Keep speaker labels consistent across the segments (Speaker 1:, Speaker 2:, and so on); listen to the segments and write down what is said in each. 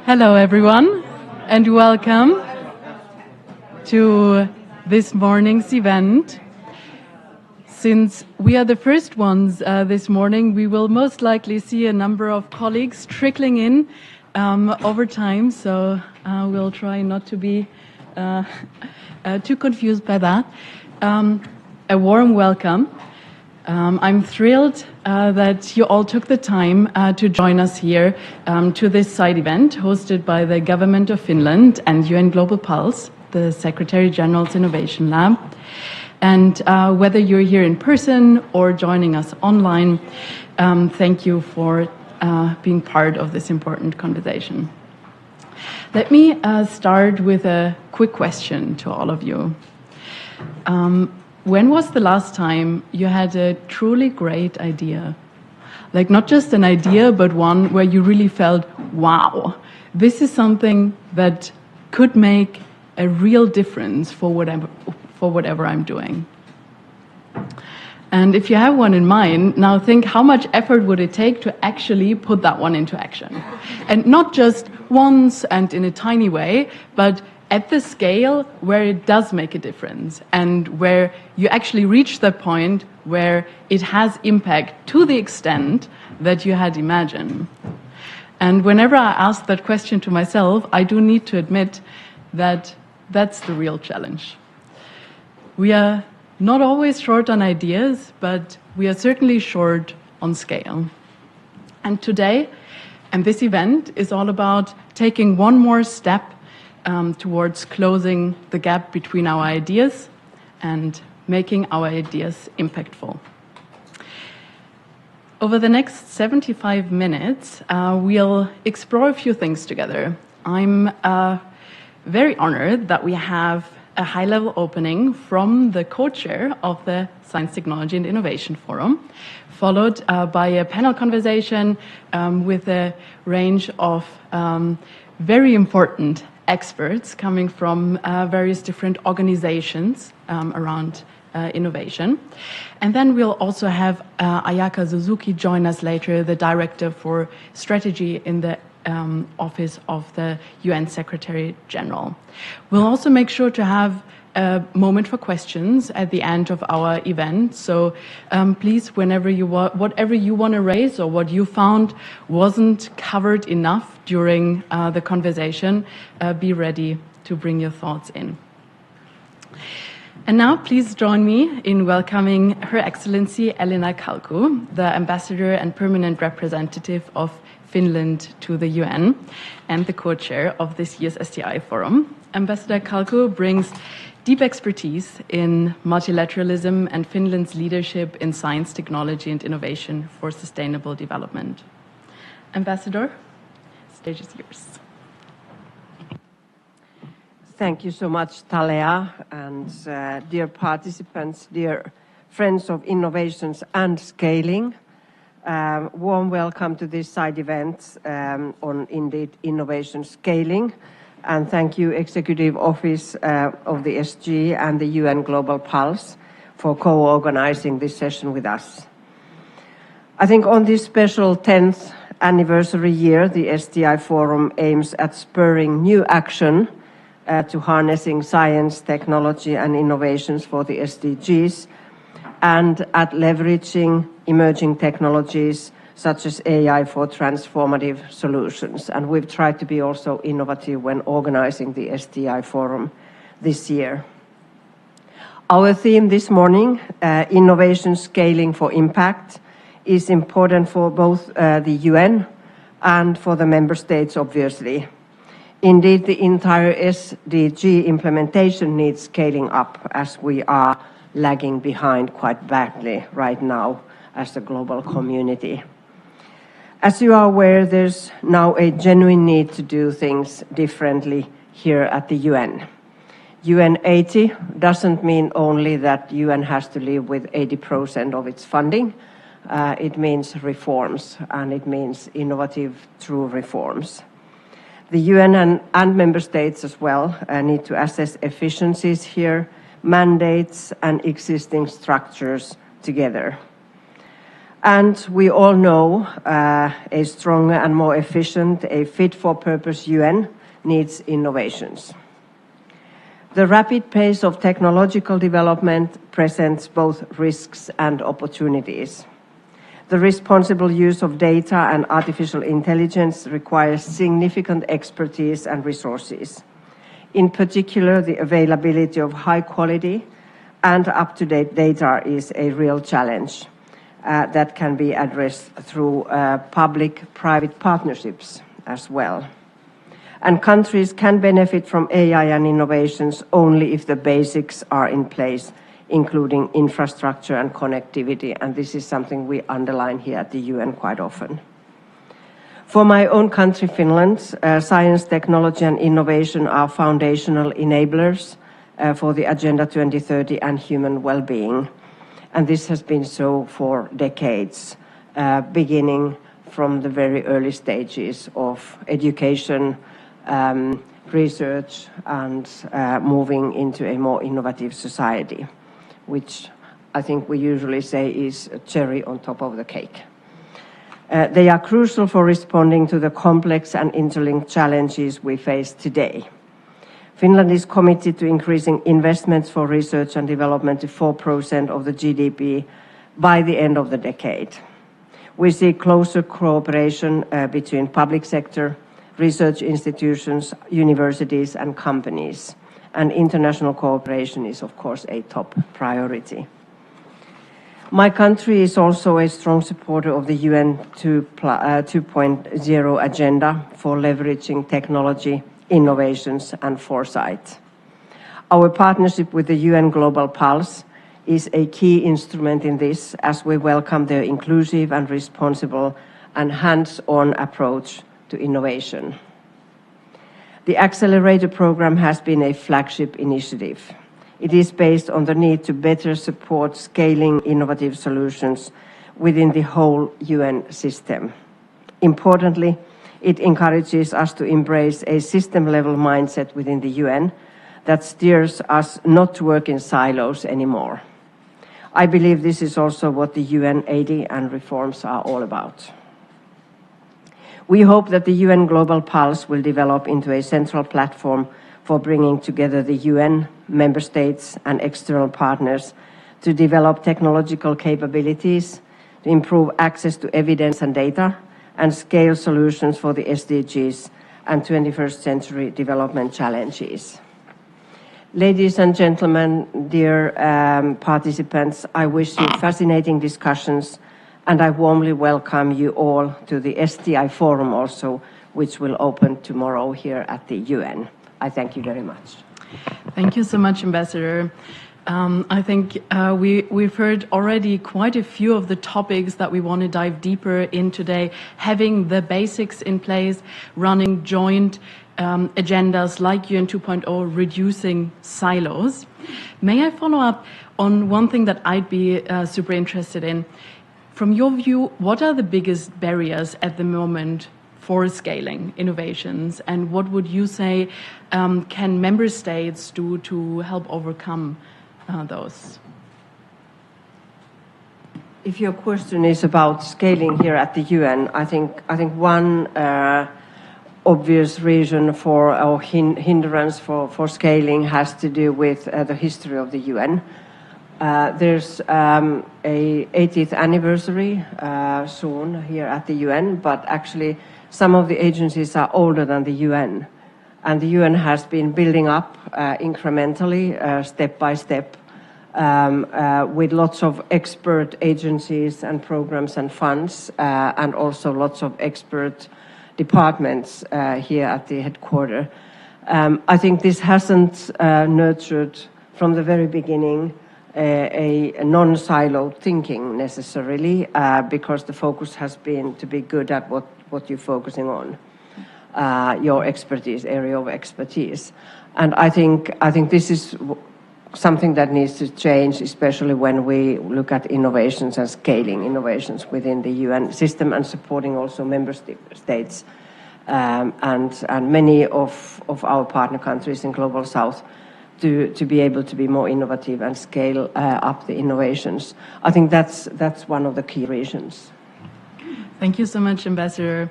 Speaker 1: Hello, everyone, and welcome to this morning's event. Since we are the first ones this morning, we will most likely see a number of colleagues trickling in over time, so we'll try not to be too confused by that. A warm welcome. I'm thrilled that you all took the time to join us here to this side event hosted by the Government of Finland and UN Global Pulse, the Secretary General's Innovation Lab. And whether you're here in person or joining us online, thank you for being part of this important conversation. Let me start with a quick question to all of you. When was the last time you had a truly great idea? Like not just an idea, but one where you really felt, wow, this is something that could make a real difference for whatever I'm doing. And if you have one in mind, now think how much effort would it take to actually put that one into action? And not just once and in a tiny way, but at the scale where it does make a difference and where you actually reach that point where it has impact to the extent that you had imagined. And whenever I ask that question to myself, I do need to admit that that's the real challenge. We are not always short on ideas, but we are certainly short on scale. And today, and this event is all about taking one more step towards closing the gap between our ideas and making our ideas impactful. Over the next 75 minutes, we'll explore a few things together. I'm very honored that we have a high-level opening from the co-chair of the Science, Technology and Innovation Forum, followed by a panel conversation with a range of very important experts coming from various different organizations around innovation. And then we'll also have Ayaka Suzuki join us later, the Director for Strategy in the Office of the UN Secretary General. We'll also make sure to have a moment for questions at the end of our event. So please, whatever you want to raise or what you found wasn't covered enough during the conversation, be ready to bring your thoughts in. And now please join me in welcoming Her Excellency Elina Kalku, the Ambassador and Permanent Representative of Finland to the UN and the co-chair of this year's STI Forum. Ambassador Kalku brings deep expertise in multilateralism and Finland's leadership in science, technology, and innovation for sustainable development. Ambassador, the stage is yours.
Speaker 2: Thank you so much, Talea, and dear participants, dear friends of innovations and scaling. Warm welcome to this side event on indeed innovation scaling. And thank you, Executive Office of the SG and the UN Global Pulse for co-organizing this session with us. I think on this special 10th anniversary year, the STI Forum aims at spurring new action to harnessing science, technology and innovations for the SDGs and at leveraging emerging technologies such as AI for transformative solutions. And we've tried to be also innovative when organizing the STI Forum this year. Our theme this morning, innovation scaling for impact, is important for both the UN and for the member states, obviously. Indeed, the entire SDG implementation needs scaling up as we are lagging behind quite badly right now as a global community. As you are aware, there's now a genuine need to do things differently here at the UN. UN 80 doesn't mean only that UN has to live with 80% of its funding. It means reforms, and it means innovative, true reforms. The UN and member states as well need to assess efficiencies here, mandates and existing structures together. And we all know a stronger and more efficient, a fit-for-purpose UN needs innovations. The rapid pace of technological development presents both risks and opportunities. The responsible use of data and artificial intelligence requires significant expertise and resources. In particular, the availability of high quality and up-to-date data is a real challenge that can be addressed through public-private partnerships as well. And countries can benefit from AI and innovations only if the basics are in place, including infrastructure and connectivity, and this is something we underline here at the UN quite often. For my own country, Finland, science, technology and innovation are foundational enablers for the Agenda 2030 and human well-being. And this has been so for decades, beginning from the very early stages of education, research, and moving into a more innovative society, which I think we usually say is a cherry on top of the cake. They are crucial for responding to the complex and interlinked challenges we face today. Finland is committed to increasing investments for research and development to 4% of the GDP by the end of the decade. We see closer cooperation between public sector, research institutions, universities and companies. And international cooperation is, of course, a top priority. My country is also a strong supporter of the UN 2.0 agenda for leveraging technology, innovations and foresight. Our partnership with the UN Global Pulse is a key instrument in this, as we welcome their inclusive and responsible and hands-on approach to innovation. The Accelerator program has been a flagship initiative. It is based on the need to better support scaling innovative solutions within the whole UN system. Importantly, it encourages us to embrace a system-level mindset within the UN that steers us not to work in silos anymore. I believe this is also what the UN 80 and reforms are all about. We hope that the UN Global Pulse will develop into a central platform for bringing together the UN, member states and external partners to develop technological capabilities, to improve access to evidence and data, and scale solutions for the SDGs and 21st century development challenges. Ladies and gentlemen, dear participants, I wish you fascinating discussions, and I warmly welcome you all to the STI Forum also, which will open tomorrow here at the UN. I thank you very much.
Speaker 1: Thank you so much, Ambassador. I think we've heard already quite a few of the topics that we want to dive deeper in today, having the basics in place, running joint agendas like UN 2.0, reducing silos. May I follow up on one thing that I'd be super interested in? From your view, what are the biggest barriers at the moment for scaling innovations, and what would you say can member states do to help overcome those?
Speaker 2: If your question is about scaling here at the UN, I think one obvious reason for or hindrance for scaling has to do with the history of the UN. There's a 80th anniversary soon here at the UN, but actually some of the agencies are older than the UN. And the UN has been building up incrementally, step by step, with lots of expert agencies and programs and funds, and also lots of expert departments here at the headquarters. I think this hasn't nurtured from the very beginning a non-siloed thinking necessarily, because the focus has been to be good at what you're focusing on, your expertise, area of expertise. And I think this is something that needs to change, especially when we look at innovations and scaling innovations within the UN system and supporting also member states. And many of our partner countries in Global South to be able to be more innovative and scale up the innovations. I think that's one of the key reasons.
Speaker 1: Thank you so much, Ambassador.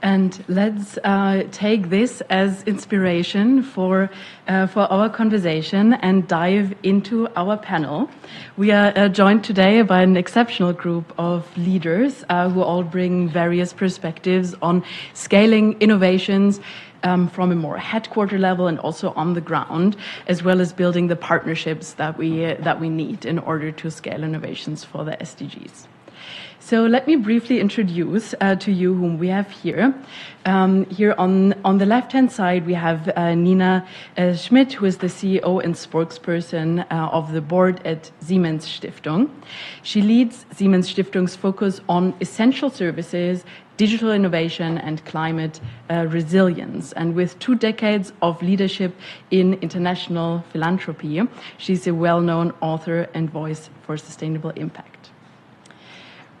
Speaker 1: And let's take this as inspiration for our conversation and dive into our panel. We are joined today by an exceptional group of leaders who all bring various perspectives on scaling innovations from a more headquarter level and also on the ground, as well as building the partnerships that we need in order to scale innovations for the SDGs. So let me briefly introduce to you whom we have here. Here on the left-hand side, we have Nina Schmidt, who is the CEO and spokesperson of the board at Siemens Stiftung. She leads Siemens Stiftung's focus on essential services, digital innovation, and climate resilience. And with 2 decades of leadership in international philanthropy, she's a well-known author and voice for sustainable impact.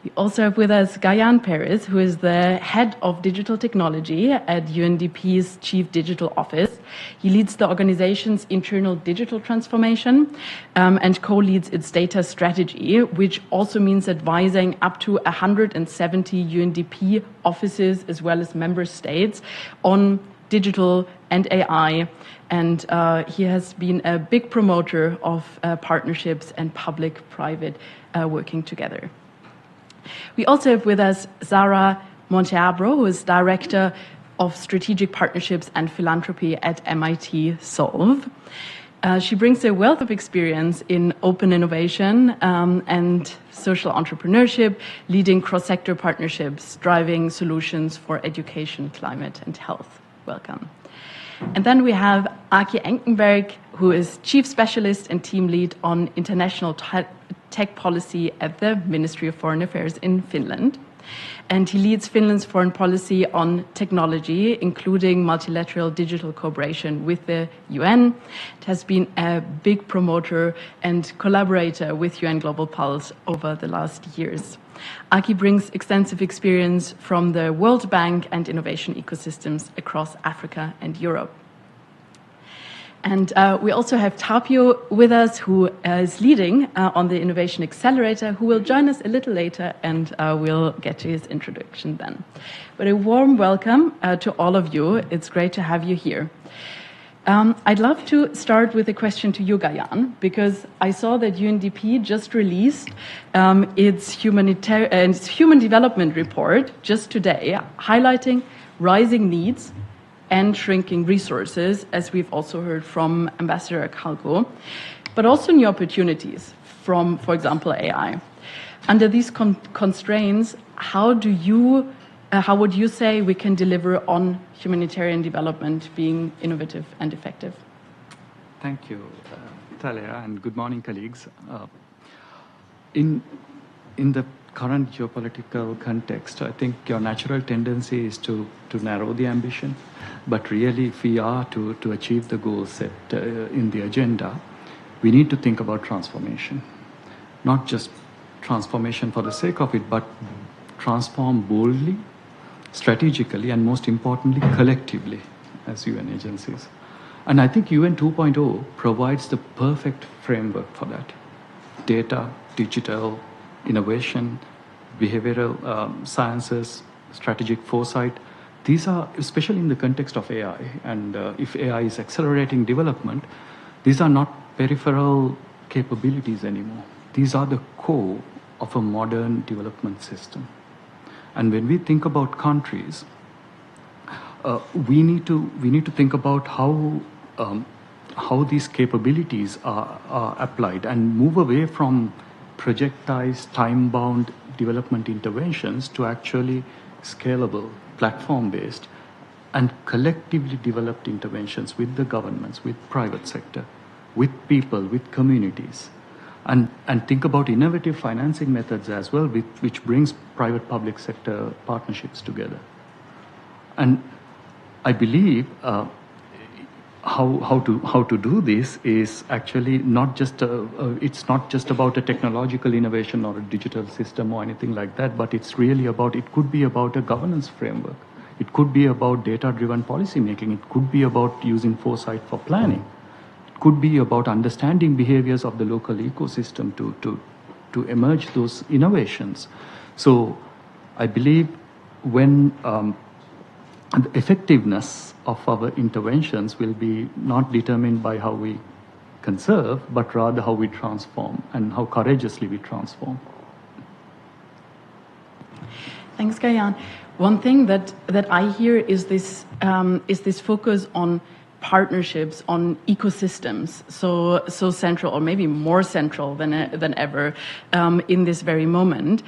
Speaker 1: We also have with us Gayan Perez, who is the head of digital technology at UNDP's Chief Digital Office. He leads the organization's internal digital transformation and co-leads its data strategy, which also means advising up to 170 UNDP offices as well as member states on digital and AI. And he has been a big promoter of partnerships and public-private working together. We also have with us Zara Monteabro, who is Director of Strategic Partnerships and Philanthropy at MIT Solve. She brings a wealth of experience in open innovation and social entrepreneurship, leading cross-sector partnerships, driving solutions for education, climate, and health. Welcome. And then we have Aki Enkenberg, who is Chief Specialist and Team Lead on International Tech Policy at the Ministry of Foreign Affairs in Finland. And he leads Finland's foreign policy on technology, including multilateral digital cooperation with the UN. It has been a big promoter and collaborator with UN Global Pulse over the last years. Aki brings extensive experience from the World Bank and innovation ecosystems across Africa and Europe. And we also have Tapio with us, who is leading on the Innovation Accelerator, who will join us a little later, and we'll get to his introduction then. But a warm welcome to all of you. It's great to have you here. I'd love to start with a question to you, Gayan, because I saw that UNDP just released its human development report just today, highlighting rising needs and shrinking resources, as we've also heard from Ambassador Kalko, but also new opportunities from, for example, AI. Under these constraints, how would you say we can deliver on humanitarian development being innovative and effective?
Speaker 3: Thank you, Talia, and good morning, colleagues. In the current geopolitical context, I think your natural tendency is to narrow the ambition. But really, if we are to achieve the goals set in the agenda, we need to think about transformation. Not just transformation for the sake of it, but transform boldly, strategically, and most importantly, collectively as UN agencies. And I think UN 2.0 provides the perfect framework for that. Data, digital, innovation, behavioral sciences, strategic foresight. These are, especially in the context of AI, and if AI is accelerating development, these are not peripheral capabilities anymore. These are the core of a modern development system. And when we think about countries, we need to think about how these capabilities are applied and move away from projectized, time-bound development interventions to actually scalable, platform-based, and collectively developed interventions with the governments, with private sector, with people, with communities. And think about innovative financing methods as well, which brings private-public sector partnerships together. And I believe how to do this is actually not just it's not just about a technological innovation or a digital system or anything like that, but it's really about, it could be about a governance framework. It could be about data-driven policy making. It could be about using foresight for planning. It could be about understanding behaviors of the local ecosystem to emerge those innovations. So I believe when the effectiveness of our interventions will be not determined by how we conserve, but rather how we transform and how courageously we transform.
Speaker 1: Thanks, Gayan. One thing that I hear is this focus on partnerships, on ecosystems, so central, or maybe more central than ever in this very moment.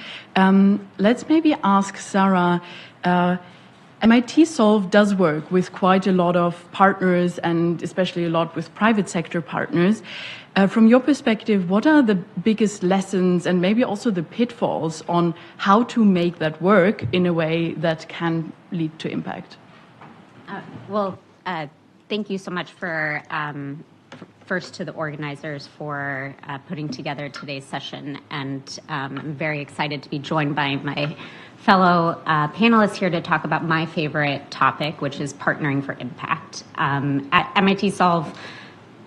Speaker 1: Let's maybe ask Sarah. MIT Solve does work with quite a lot of partners, and especially a lot with private sector partners. From your perspective, what are the biggest lessons and maybe also the pitfalls on how to make that work in a way that can lead to impact?
Speaker 4: Thank you so much for, first to the organizers for putting together today's session. And I'm very excited to be joined by my fellow panelists here to talk about my favorite topic, which is partnering for impact. At MIT Solve,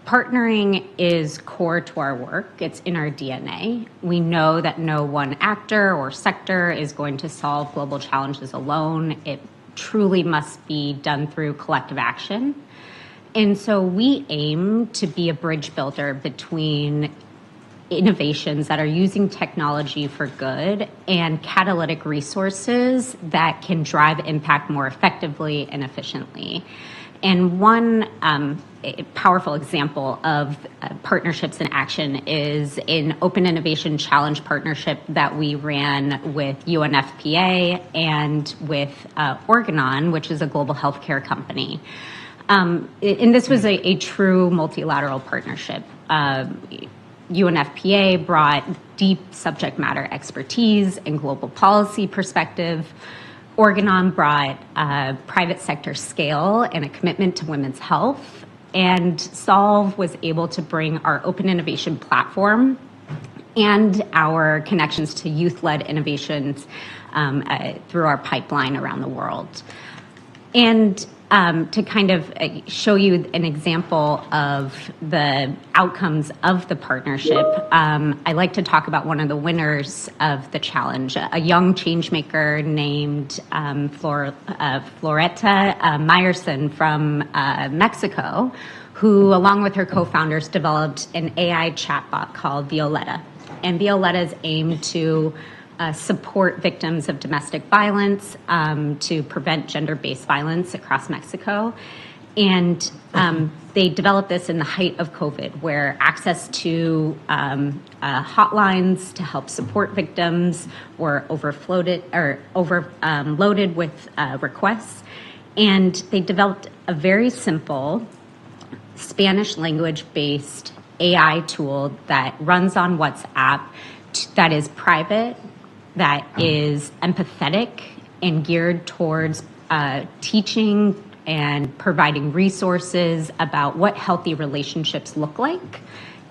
Speaker 4: partnering is core to our work. It's in our DNA. We know that no one actor or sector is going to solve global challenges alone. It truly must be done through collective action. And so we aim to be a bridge builder between innovations that are using technology for good and catalytic resources that can drive impact more effectively and efficiently. And one powerful example of partnerships in action is an Open Innovation Challenge partnership that we ran with UNFPA and with Organon, which is a global healthcare company. And this was a true multilateral partnership. UNFPA brought deep subject matter expertise and global policy perspective. Organon brought private sector scale and a commitment to women's health. And Solve was able to bring our open innovation platform and our connections to youth-led innovations through our pipeline around the world. And to kind of show you an example of the outcomes of the partnership, I like to talk about one of the winners of the challenge, a young changemaker named Floretta Meyerson from Mexico, who, along with her co-founders, developed an AI chatbot called Violetta. And Violetta's aim to support victims of domestic violence, to prevent gender-based violence across Mexico. And they developed this in the height of COVID, where access to hotlines to help support victims were overloaded with requests. And they developed a very simple Spanish language-based AI tool that runs on WhatsApp that is private, that is empathetic and geared towards teaching and providing resources about what healthy relationships look like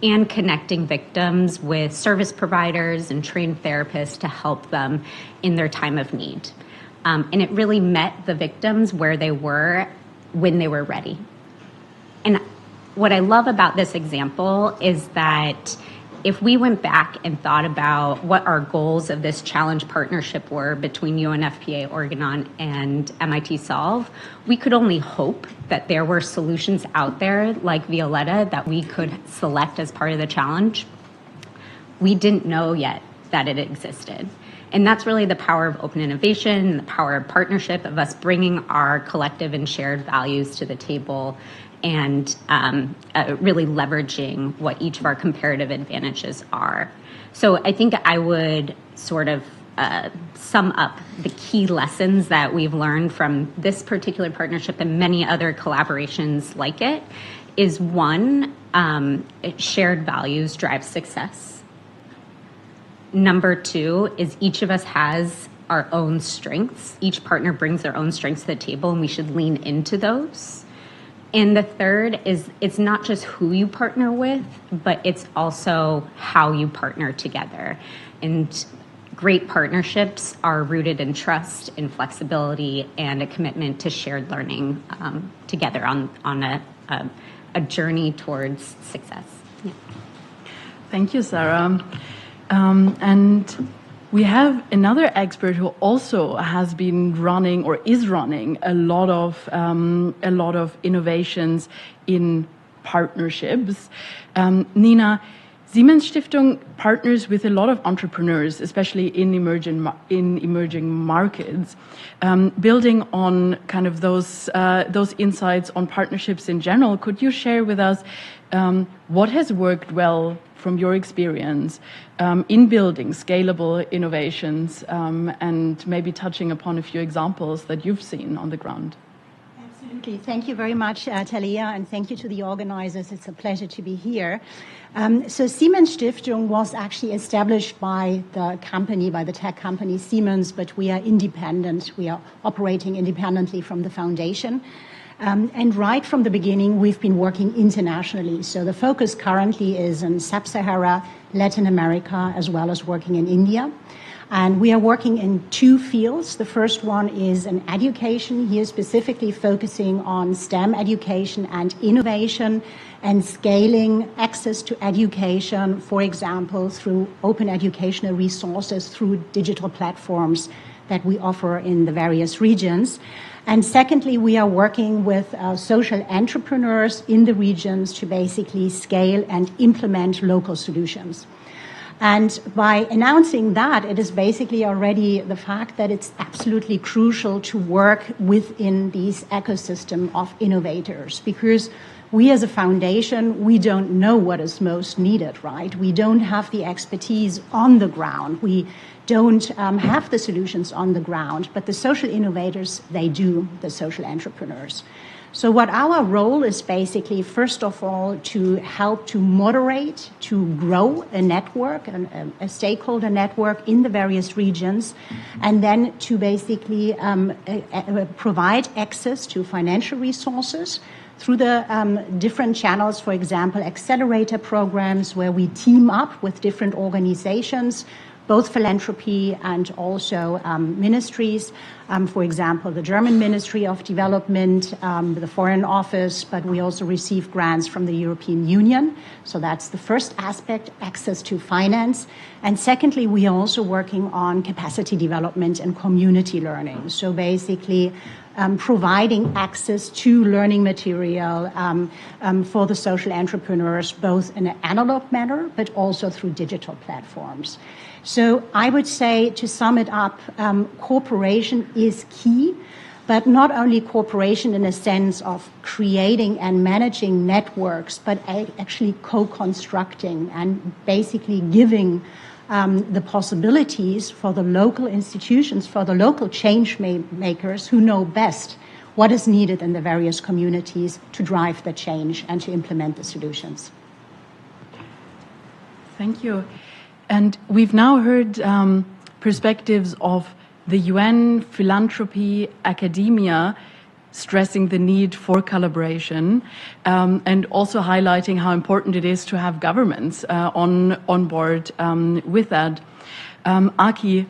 Speaker 4: and connecting victims with service providers and trained therapists to help them in their time of need. And it really met the victims where they were when they were ready. And what I love about this example is that if we went back and thought about what our goals of this challenge partnership were between UNFPA, Organon, and MIT Solve, we could only hope that there were solutions out there like Violetta that we could select as part of the challenge. We didn't know yet that it existed. And that's really the power of open innovation and the power of partnership, of us bringing our collective and shared values to the table and really leveraging what each of our comparative advantages are. So I think I would sort of sum up the key lessons that we've learned from this particular partnership and many other collaborations like it is one, shared values drive success. Number two is each of us has our own strengths. Each partner brings their own strengths to the table, and we should lean into those. And the third is it's not just who you partner with, but it's also how you partner together. And great partnerships are rooted in trust, in flexibility, and a commitment to shared learning together on a a journey towards success. Yeah.
Speaker 1: Thank you, Sarah. And we have another expert who also has been running or is running a lot of innovations in partnerships. Nina, Siemens Stiftung partners with a lot of entrepreneurs, especially in emerging markets, building on kind of those insights on partnerships in general. Could you share with us what has worked well from your experience in building scalable innovations, and maybe touching upon a few examples that you've seen on the ground?
Speaker 5: Absolutely. Thank you very much, Talia, and thank you to the organizers. It's a pleasure to be here. So Siemens Stiftung was actually established by the company, by the tech company Siemens, but we are independent. We are operating independently from the foundation. And right from the beginning, we've been working internationally. So the focus currently is in Sub-Sahara, Latin America, as well as working in India. And we are working in two fields. The first one is in education, here specifically focusing on STEM education and innovation and scaling access to education, for example, through open educational resources, through digital platforms that we offer in the various regions. And secondly, we are working with social entrepreneurs in the regions to basically scale and implement local solutions. And by announcing that, it is basically already the fact that it's absolutely crucial to work within these ecosystem of innovators, because we as a foundation, we don't know what is most needed, right? We don't have the expertise on the ground. We don't have the solutions on the ground, but the social innovators, they do, the social entrepreneurs. So what our role is basically, first of all, to help to moderate, to grow a network, a stakeholder network in the various regions, and then to basically provide access to financial resources through the different channels, for example, accelerator programs where we team up with different organizations, both philanthropy and also ministries. For example, the German Ministry of Development, the Foreign Office, but we also receive grants from the European Union. So that's the first aspect, access to finance. And secondly, we are also working on capacity development and community learning. So basically, providing access to learning material for the social entrepreneurs, both in an analog manner, but also through digital platforms. So I would say, to sum it up, cooperation is key, but not only cooperation in a sense of creating and managing networks, but actually co-constructing and basically giving the possibilities for the local institutions, for the local change makers who know best what is needed in the various communities to drive the change and to implement the solutions.
Speaker 1: Thank you. And we've now heard perspectives of the UN, philanthropy, academia, stressing the need for collaboration, and also highlighting how important it is to have governments on board with that. Aki,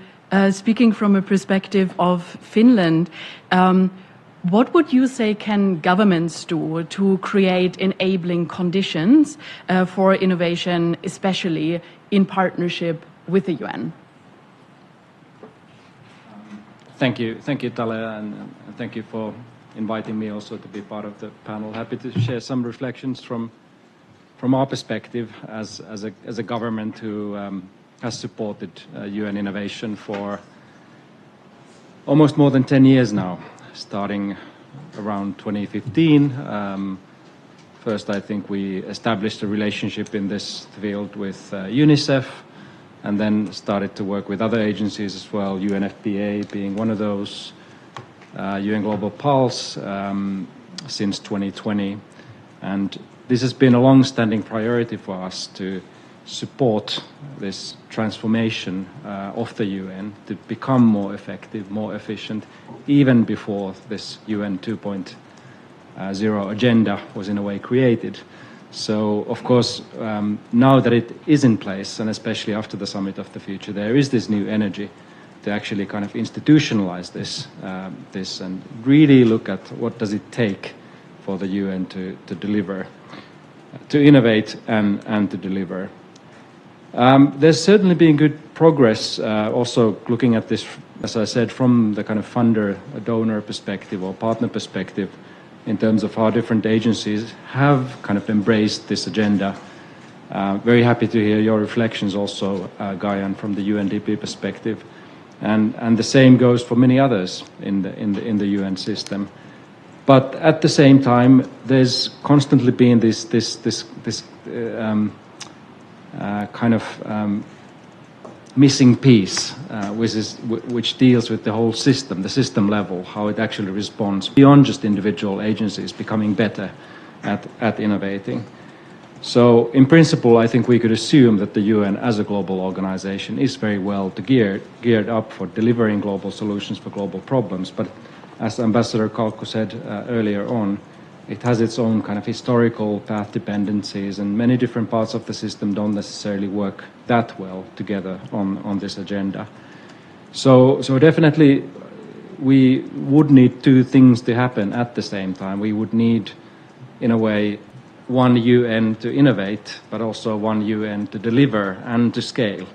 Speaker 1: speaking from a perspective of Finland, what would you say can governments do to create enabling conditions for innovation, especially in partnership with the UN?
Speaker 6: Thank you, Talia, and thank you for inviting me also to be part of the panel. Happy to share some reflections from our perspective as a government who has supported UN innovation for almost more than 10 years now, starting around 2015. First, I think we established a relationship in this field with UNICEF, and then started to work with other agencies as well, UNFPA being one of those, UN Global Pulse since 2020. And this has been a long-standing priority for us to support this transformation of the UN to become more effective, more efficient, even before this UN 2.0 agenda was in a way created. So, of course, now that it is in place, and especially after the Summit of the Future, there is this new energy to actually kind of institutionalize this and really look at what does it take for the UN to deliver, to innovate and to deliver. There's certainly been good progress, also looking at this, as I said, from the kind of funder, donor perspective or partner perspective, in terms of how different agencies have kind of embraced this agenda. Very happy to hear your reflections also, Guyan, from the UNDP perspective. And the same goes for many others in the UN system. But at the same time, there's constantly been this kind of missing piece, which deals with the whole system, the system level, how it actually responds beyond just individual agencies becoming better at innovating. So in principle, I think we could assume that the UN as a global organization is very well geared up for delivering global solutions for global problems. But as Ambassador Kalku said earlier on, it has its own kind of historical path dependencies, and many different parts of the system don't necessarily work that well together on this agenda. So definitely we would need two things to happen at the same time. We would need, in a way, one UN to innovate, but also one UN to deliver and to scale.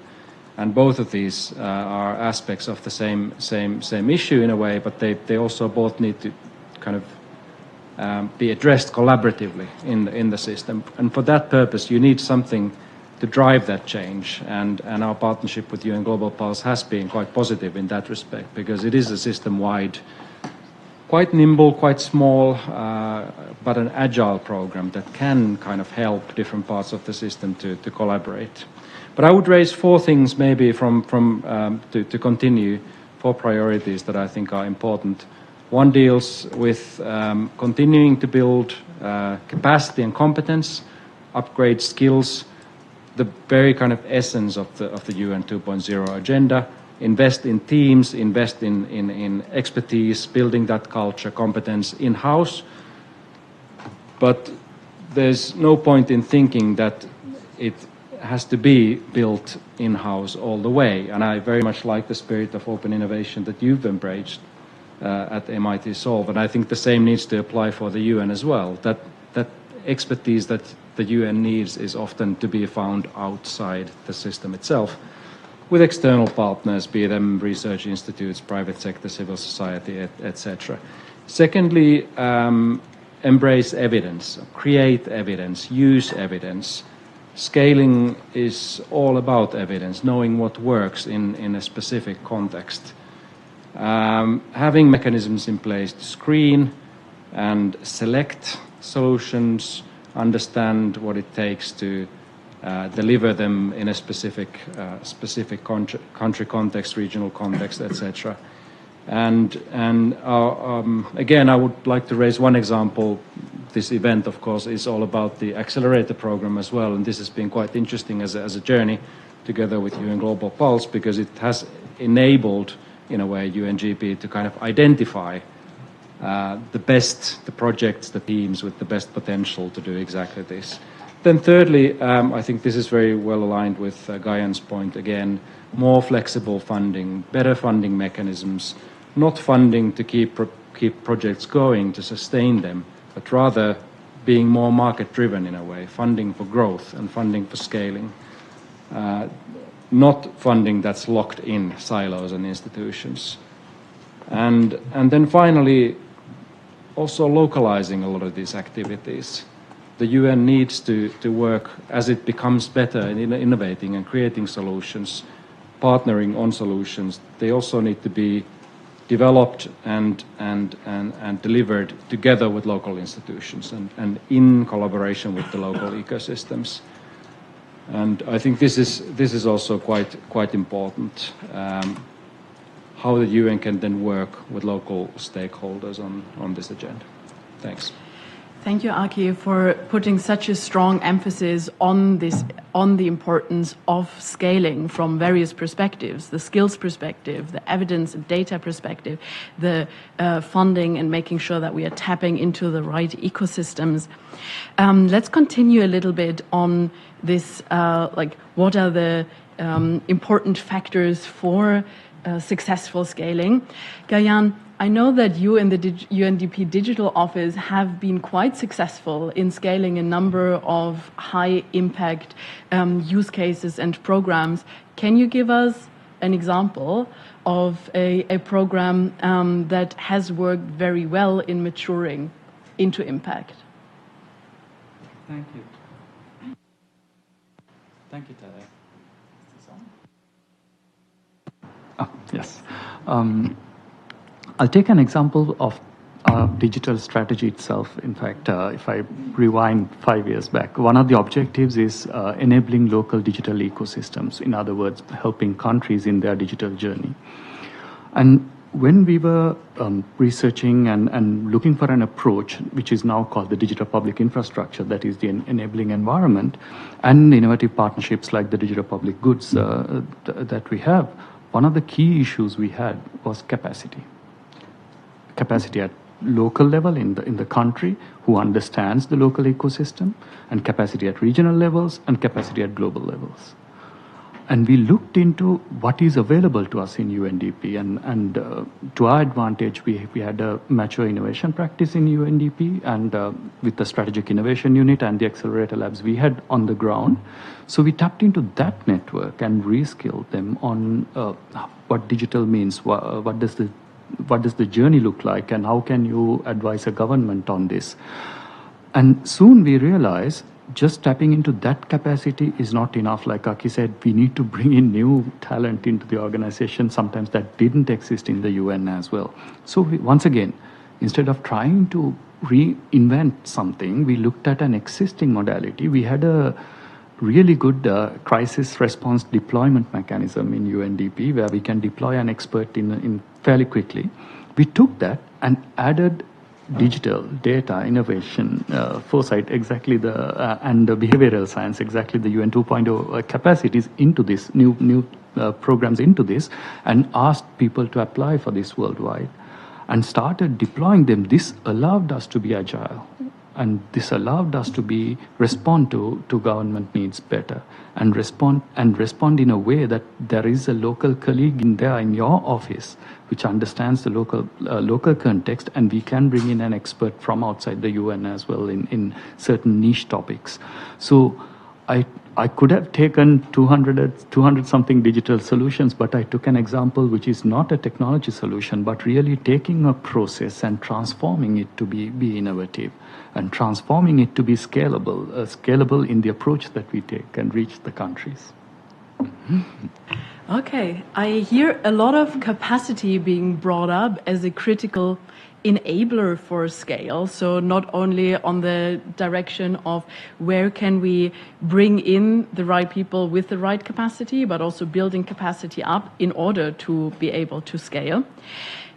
Speaker 6: And both of these are aspects of the same issue in a way, but they also both need to kind of be addressed collaboratively in the system. And for that purpose, you need something to drive that change. And our partnership with UN Global Pulse has been quite positive in that respect, because it is a system-wide, quite nimble, quite small, but an agile program that can kind of help different parts of the system to collaborate. But I would raise four things maybe to continue, four priorities that I think are important. One deals with continuing to build capacity and competence, upgrade skills, the very kind of essence of the UN 2.0 agenda. Invest in teams, invest in expertise, building that culture, competence in-house. But there's no point in thinking that it has to be built in-house all the way. And I very much like the spirit of open innovation that you've embraced at MIT Solve. And I think the same needs to apply for the UN as well. That expertise that the UN needs is often to be found outside the system itself, with external partners, be them research institutes, private sector, civil society, etc. Secondly, embrace evidence, create evidence, use evidence. Scaling is all about evidence, knowing what works in a specific context. Having mechanisms in place to screen and select solutions, understand what it takes to deliver them in a specific country context, regional context, etc. And again, I would like to raise one example. This event, of course, is all about the accelerator program as well, and this has been quite interesting as a journey together with UN Global Pulse, because it has enabled, in a way, UNGP to kind of identify the projects, the teams with the best potential to do exactly this. Then thirdly, I think this is very well aligned with Guyan's point again, more flexible funding, better funding mechanisms, not funding to keep projects going, to sustain them, but rather being more market-driven in a way, funding for growth and funding for scaling, not funding that's locked in silos and institutions. And then finally, also localizing a lot of these activities. The UN needs to work as it becomes better in innovating and creating solutions, partnering on solutions. They also need to be developed and delivered together with local institutions and in collaboration with the local ecosystems. And I think this is also quite important, how the UN can then work with local stakeholders on this agenda. Thanks.
Speaker 1: Thank you, Aki, for putting such a strong emphasis on the importance of scaling from various perspectives, the skills perspective, the evidence and data perspective, the funding, and making sure that we are tapping into the right ecosystems. Let's continue a little bit on this, what are the important factors for successful scaling. Guyan, I know that you in the UNDP Digital Office have been quite successful in scaling a number of high impact use cases and programs. Can you give us an example of a program that has worked very well in maturing into impact?
Speaker 3: Thank you. Thank you, Tara. Oh, yes. I'll take an example of digital strategy itself. In fact, if I rewind 5 years back, one of the objectives is enabling local digital ecosystems. In other words, helping countries in their digital journey. And when we were researching and looking for an approach, which is now called the digital public infrastructure, that is the enabling environment, and innovative partnerships like the digital public goods that we have, one of the key issues we had was capacity. Capacity at local level in the country, who understands the local ecosystem, and capacity at regional levels, and capacity at global levels. And we looked into what is available to us in UNDP, and to our advantage, we had a mature innovation practice in UNDP, and with the strategic innovation unit and the accelerator labs we had on the ground. So we tapped into that network and reskilled them on what digital means, what does the journey look like, and how can you advise a government on this? And soon we realized just tapping into that capacity is not enough. Like Aki said, we need to bring in new talent into the organization, sometimes that didn't exist in the UN as well. So once again, instead of trying to reinvent something, we looked at an existing modality. We had a really good crisis response deployment mechanism in UNDP where we can deploy an expert in fairly quickly. We took that and added digital data innovation foresight, exactly and the behavioral science, exactly the UN 2.0 capacities into this new programs into this, and asked people to apply for this worldwide and started deploying them. This allowed us to be agile, and this allowed us to respond to government needs better, and respond in a way that there is a local colleague in your office which understands the local context, and we can bring in an expert from outside the UN as well in certain niche topics. So I could have taken 200 something digital solutions, but I took an example which is not a technology solution, but really taking a process and transforming it to be innovative, and transforming it to be scalable in the approach that we take and reach the countries.
Speaker 1: Okay, I hear a lot of capacity being brought up as a critical enabler for scale. So not only on the direction of where can we bring in the right people with the right capacity, but also building capacity up in order to be able to scale.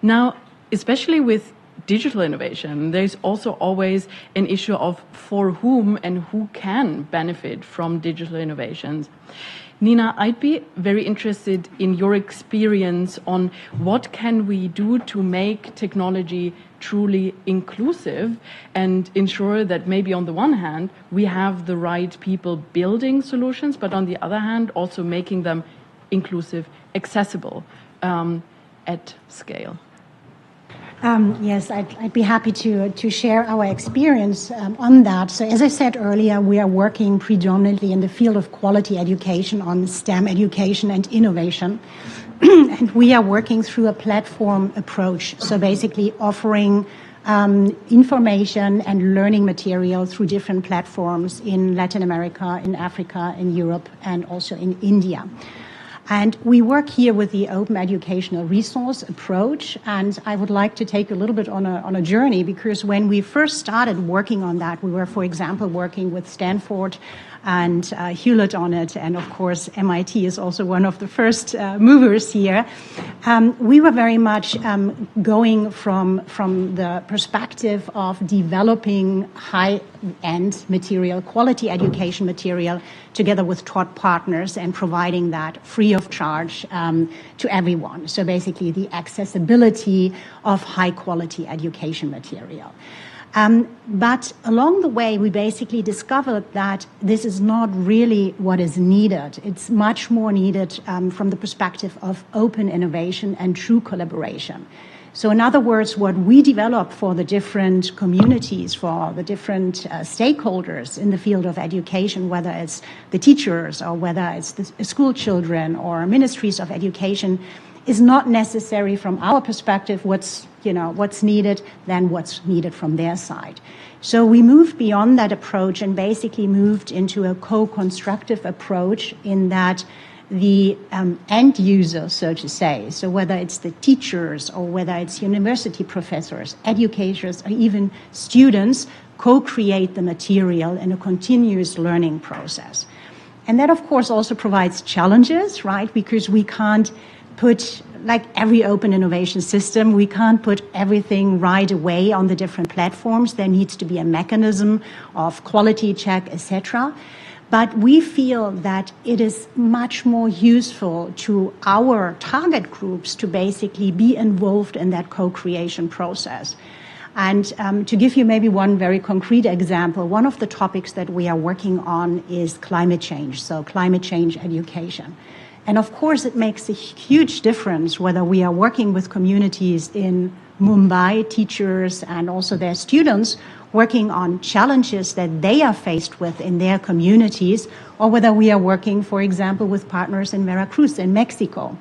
Speaker 1: Now, especially with digital innovation, there's also always an issue of for whom and who can benefit from digital innovations. Nina, I'd be very interested in your experience on what can we do to make technology truly inclusive and ensure that maybe on the one hand, we have the right people building solutions, but on the other hand, also making them inclusive, accessible at scale.
Speaker 5: Yes, I'd be happy to share our experience on that. So as I said earlier, we are working predominantly in the field of quality education on STEM education and innovation. And we are working through a platform approach. So basically offering information and learning material through different platforms in Latin America, in Africa, in Europe, and also in India. And we work here with the open educational resource approach. And I would like to take a little bit on a journey, because when we first started working on that, we were, for example, working with Stanford and Hewlett on it. And of course, MIT is also one of the first movers here. We were very much going from the perspective of developing high-end material, quality education material, together with taught partners, and providing that free of charge to everyone. So basically the accessibility of high-quality education material. But along the way, we basically discovered that this is not really what is needed. It's much more needed from the perspective of open innovation and true collaboration. So in other words, what we develop for the different communities, for the different stakeholders in the field of education, whether it's the teachers or whether it's the school children or ministries of education, is not necessary from our perspective what's needed than what's needed from their side. So we moved beyond that approach and basically moved into a co-constructive approach in that the end user, so to say, so whether it's the teachers or whether it's university professors, educators, or even students, co-create the material in a continuous learning process. And that, of course, also provides challenges, right? Because we can't put, like every open innovation system, we can't put everything right away on the different platforms. There needs to be a mechanism of quality check, etc. But we feel that it is much more useful to our target groups to basically be involved in that co-creation process. And to give you maybe one very concrete example, one of the topics that we are working on is climate change, so climate change education. And of course, it makes a huge difference whether we are working with communities in Mumbai, teachers and also their students, working on challenges that they are faced with in their communities, or whether we are working, for example, with partners in Veracruz in Mexico.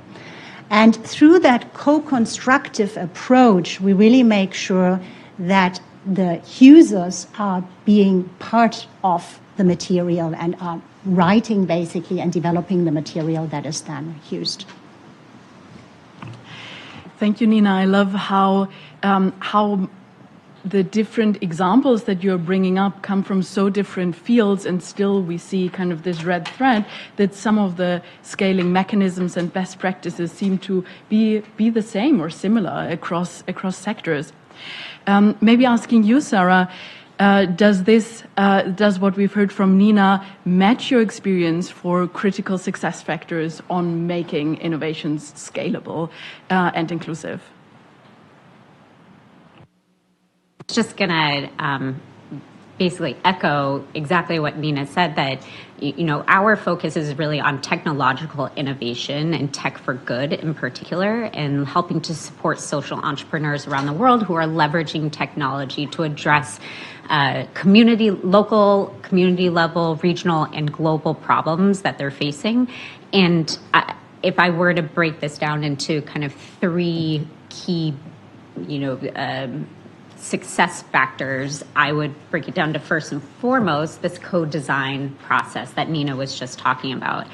Speaker 5: And through that co-constructive approach, we really make sure that the users are being part of the material and are writing basically and developing the material that is then used.
Speaker 1: Thank you, Nina. I love how the different examples that you're bringing up come from so different fields, and still we see kind of this red thread that some of the scaling mechanisms and best practices seem to be the same or similar across sectors. Maybe asking you, Sarah, does what we've heard from Nina match your experience for critical success factors on making innovations scalable and inclusive?
Speaker 4: Just going to basically echo exactly what Nina said, that our focus is really on technological innovation and tech for good in particular, and helping to support social entrepreneurs around the world who are leveraging technology to address local, community level, regional, and global problems that they're facing. And if I were to break this down into kind of three key, success factors, I would break it down to, first and foremost, this co-design process that Nina was just talking about.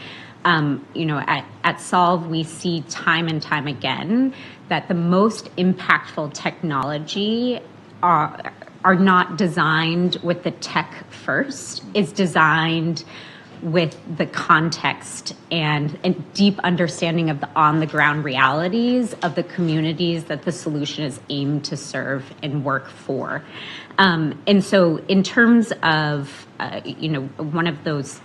Speaker 4: At Solve, we see time and time again that the most impactful technology are not designed with the tech first, is designed with the context and a deep understanding of the on-the-ground realities of the communities that the solution is aimed to serve and work for. And so in terms of, one of those,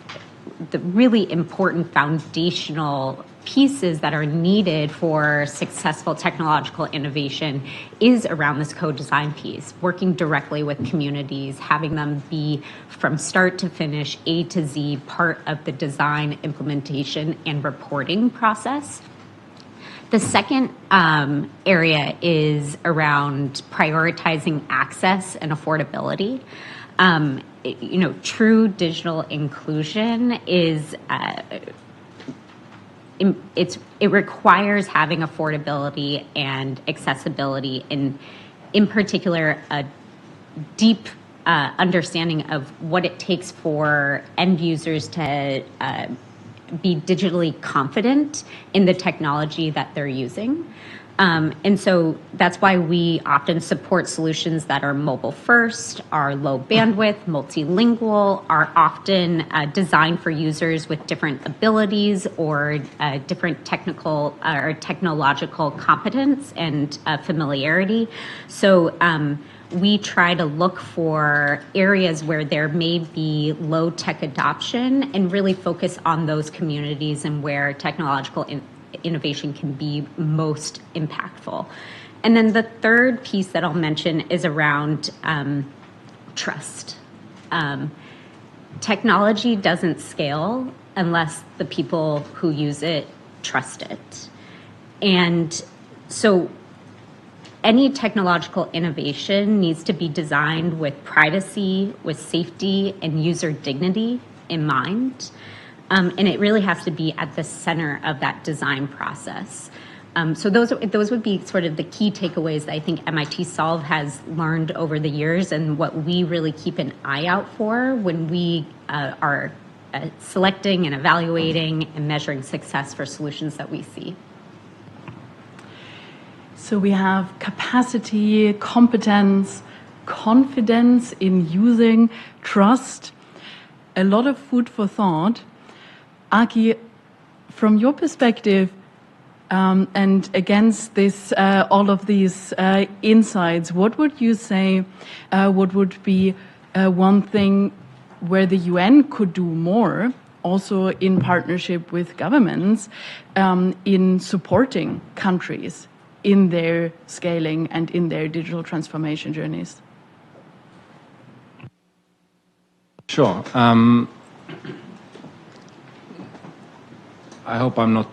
Speaker 4: the really important foundational pieces that are needed for successful technological innovation is around this co-design piece, working directly with communities, having them be from start to finish, A to Z, part of the design, implementation, and reporting process. The second area is around prioritizing access and affordability. True digital inclusion is it requires having affordability and accessibility, and in particular a deep understanding of what it takes for end users to be digitally confident in the technology that they're using. And so that's why we often support solutions that are mobile first, are low bandwidth, multilingual, are often designed for users with different abilities or different technical or technological competence and familiarity. So we try to look for areas where there may be low tech adoption and really focus on those communities and where technological innovation can be most impactful. And then the third piece that I'll mention is around trust. Technology doesn't scale unless the people who use it trust it. And so any technological innovation needs to be designed with privacy, with safety, and user dignity in mind. And it really has to be at the center of that design process. So those would be sort of the key takeaways that I think MIT Solve has learned over the years, and what we really keep an eye out for when we are selecting and evaluating and measuring success for solutions that we see.
Speaker 1: So we have capacity, competence, confidence in using, trust, a lot of food for thought. Aki, from your perspective, and against this, all of these insights, what would you say? What would be one thing where the UN could do more, also in partnership with governments, in supporting countries in their scaling and in their digital transformation journeys?
Speaker 6: Sure. I hope I'm not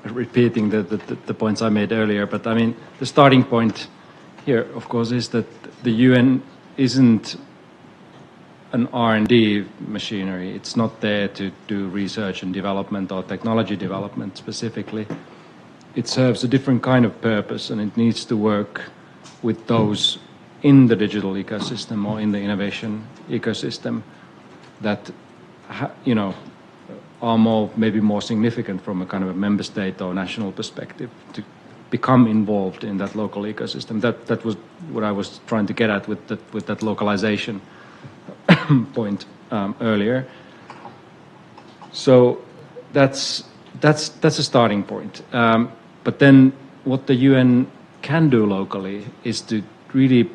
Speaker 6: repeating the points I made earlier, but I mean, the starting point here, of course, is that the UN isn't an R&D machinery. It's not there to do research and development or technology development specifically. It serves a different kind of purpose, and it needs to work with those in the digital ecosystem or in the innovation ecosystem that, you know, are maybe more significant from a kind of a member state or national perspective, to become involved in that local ecosystem. That was what I was trying to get at with that localization point earlier. So that's a starting point. But then what the UN can do locally is to really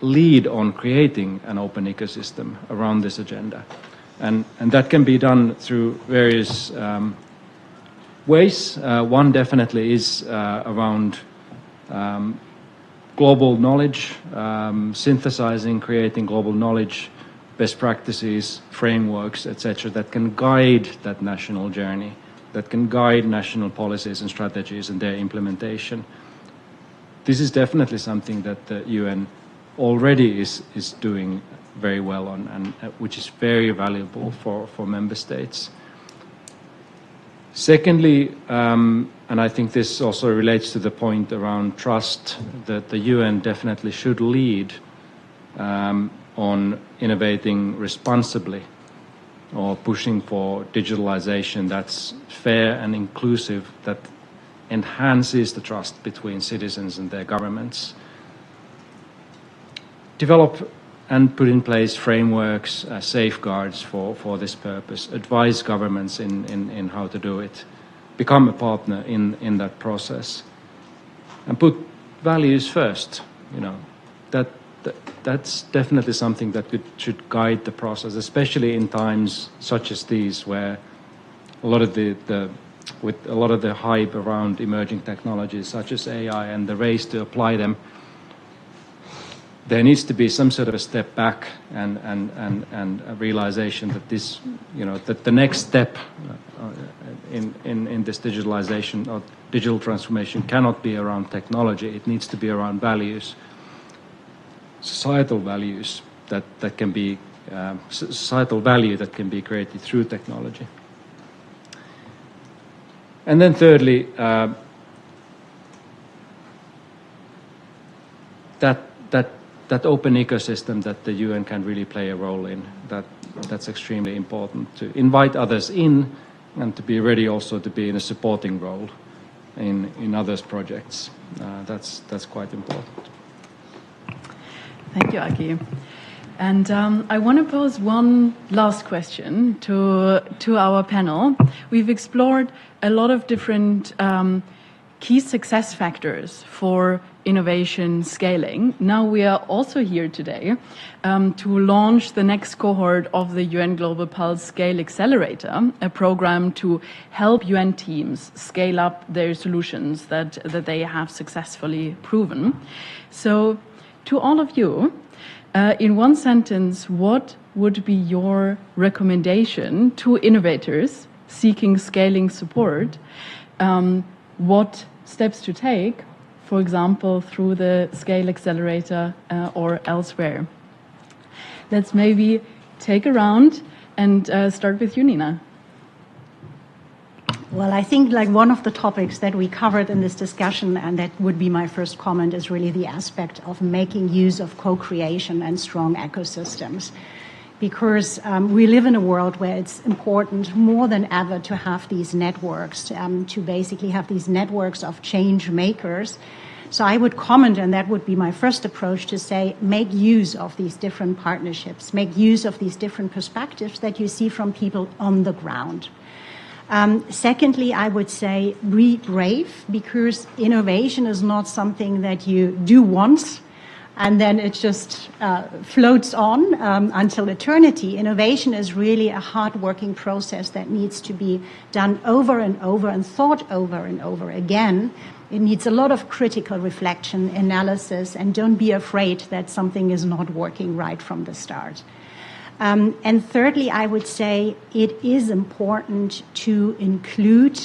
Speaker 6: lead on creating an open ecosystem around this agenda. And that can be done through various ways. One definitely is around global knowledge, synthesizing, creating global knowledge, best practices, frameworks, etc., that can guide that national journey, that can guide national policies and strategies and their implementation. This is definitely something that the UN already is doing very well on, and which is very valuable for member states. Secondly, and I think this also relates to the point around trust, that the UN definitely should lead on innovating responsibly, or pushing for digitalization that's fair and inclusive, that enhances the trust between citizens and their governments. Develop and put in place frameworks, safeguards for this purpose. Advise governments in how to do it. Become a partner in that process. And put values first. You know, that's definitely something that should guide the process, especially in times such as these, where a lot of with a lot of the hype around emerging technologies such as AI and the race to apply them, there needs to be some sort of a step back and a realization that this, you know, that the next step in this digitalization or digital transformation cannot be around technology. It needs to be around values, societal values that can be societal value that can be created through technology. And then thirdly, that open ecosystem that the UN can really play a role in, that's extremely important, to invite others in and to be ready also to be in a supporting role in others' projects. That's quite important.
Speaker 1: Thank you, Aki. And I want to pose one last question to our panel. We've explored a lot of different key success factors for innovation scaling. Now we are also here today to launch the next cohort of the UN Global Pulse Scale Accelerator, a program to help UN teams scale up their solutions that they have successfully proven. So to all of you, in one sentence, what would be your recommendation to innovators seeking scaling support? What steps to take for example, through the Scale Accelerator or elsewhere. Let's maybe take a round and start with you, Nina.
Speaker 5: Well, I think like one of the topics that we covered in this discussion, and that would be my first comment, is really the aspect of making use of co-creation and strong ecosystems. Because we live in a world where it's important more than ever to have these networks, to basically have these networks of change makers. So I would comment, and that would be my first approach, to say make use of these different partnerships, make use of these different perspectives that you see from people on the ground. Secondly, I would say be brave, because innovation is not something that you do once and then it just floats on until eternity. Innovation is really a hard-working process that needs to be done over and over and thought over and over again. It needs a lot of critical reflection, analysis, and don't be afraid that something is not working right from the start. And thirdly, I would say it is important to include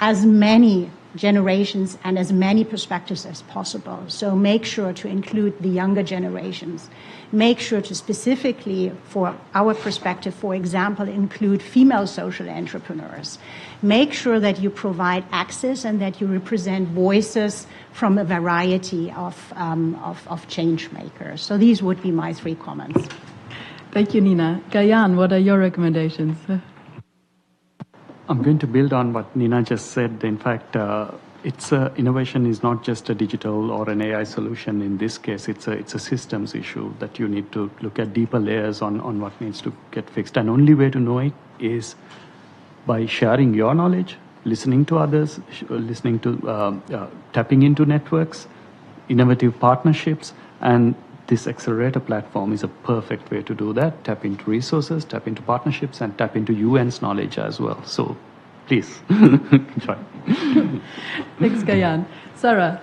Speaker 5: as many generations and as many perspectives as possible. So make sure to include the younger generations. Make sure to specifically, for our perspective, for example, include female social entrepreneurs. Make sure that you provide access and that you represent voices from a variety of change makers. So these would be my 3 comments.
Speaker 1: Thank you, Nina. Gayan, what are your recommendations?
Speaker 3: I'm going to build on what Nina just said. In fact, innovation is not just a digital or an AI solution. In this case, it's a systems issue that you need to look at deeper layers on what needs to get fixed. And only way to know it is by sharing your knowledge, listening to others, listening to tapping into networks, innovative partnerships, and this accelerator platform is a perfect way to do that. Tap into resources, tap into partnerships, and tap into UN's knowledge as well. So please, try.
Speaker 1: Thanks, Gayan. Sarah?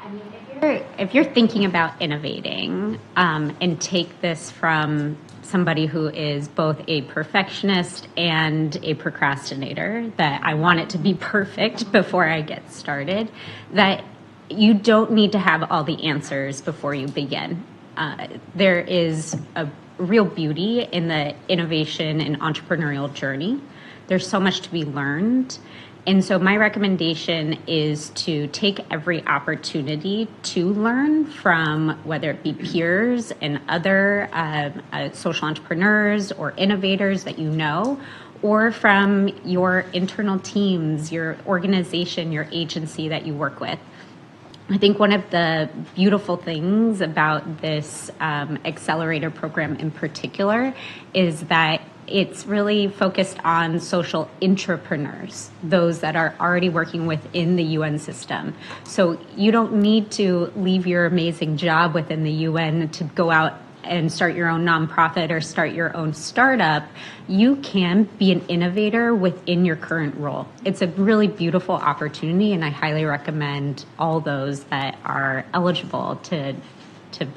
Speaker 4: I mean, if you're thinking about innovating, and take this from somebody who is both a perfectionist and a procrastinator, that I want it to be perfect before I get started, that you don't need to have all the answers before you begin. There is a real beauty in the innovation and entrepreneurial journey. There's so much to be learned. And so my recommendation is to take every opportunity to learn from whether it be peers and other social entrepreneurs or innovators that you know, or from your internal teams, your organization, your agency that you work with. I think one of the beautiful things about this accelerator program in particular is that it's really focused on social entrepreneurs, those that are already working within the UN system. So you don't need to leave your amazing job within the UN to go out and start your own nonprofit or start your own startup. You can be an innovator within your current role. It's a really beautiful opportunity, and I highly recommend all those that are eligible to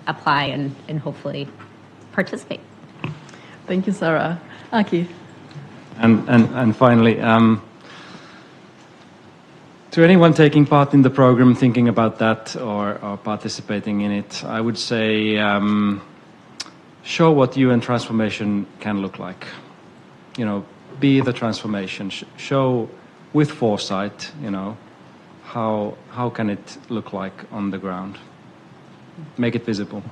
Speaker 4: apply and hopefully participate.
Speaker 1: Thank you, Sarah. Aki?
Speaker 6: And finally, to anyone taking part in the program, thinking about that or participating in it, I would say show what UN transformation can look like. You know, be the transformation. Show with foresight, you know, how can it look like on the ground. Make it visible.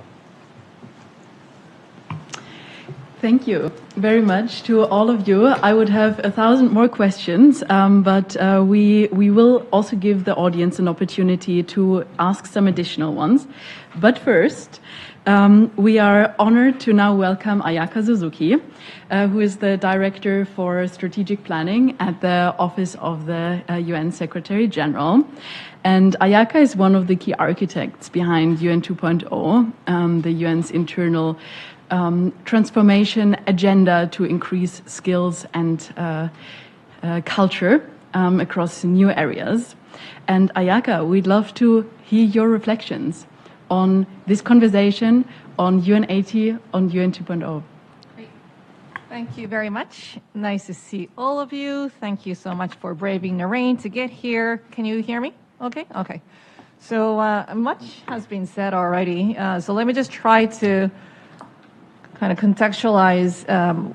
Speaker 1: Thank you very much to all of you. I would have 1,000 more questions, but we will also give the audience an opportunity to ask some additional ones. But first, we are honored to now welcome Ayaka Suzuki, who is the Director for Strategic Planning at the Office of the UN Secretary General. And Ayaka is one of the key architects behind UN 2.0, the UN's internal transformation agenda to increase skills and culture across new areas. And Ayaka, we'd love to hear your reflections on this conversation, on UN 80, on UN 2.0.
Speaker 7: Great. Thank you very much. Nice to see all of you. Thank you so much for braving the rain to get here. Can you hear me Okay, okay. So much has been said already. So let me just try to kind of contextualize a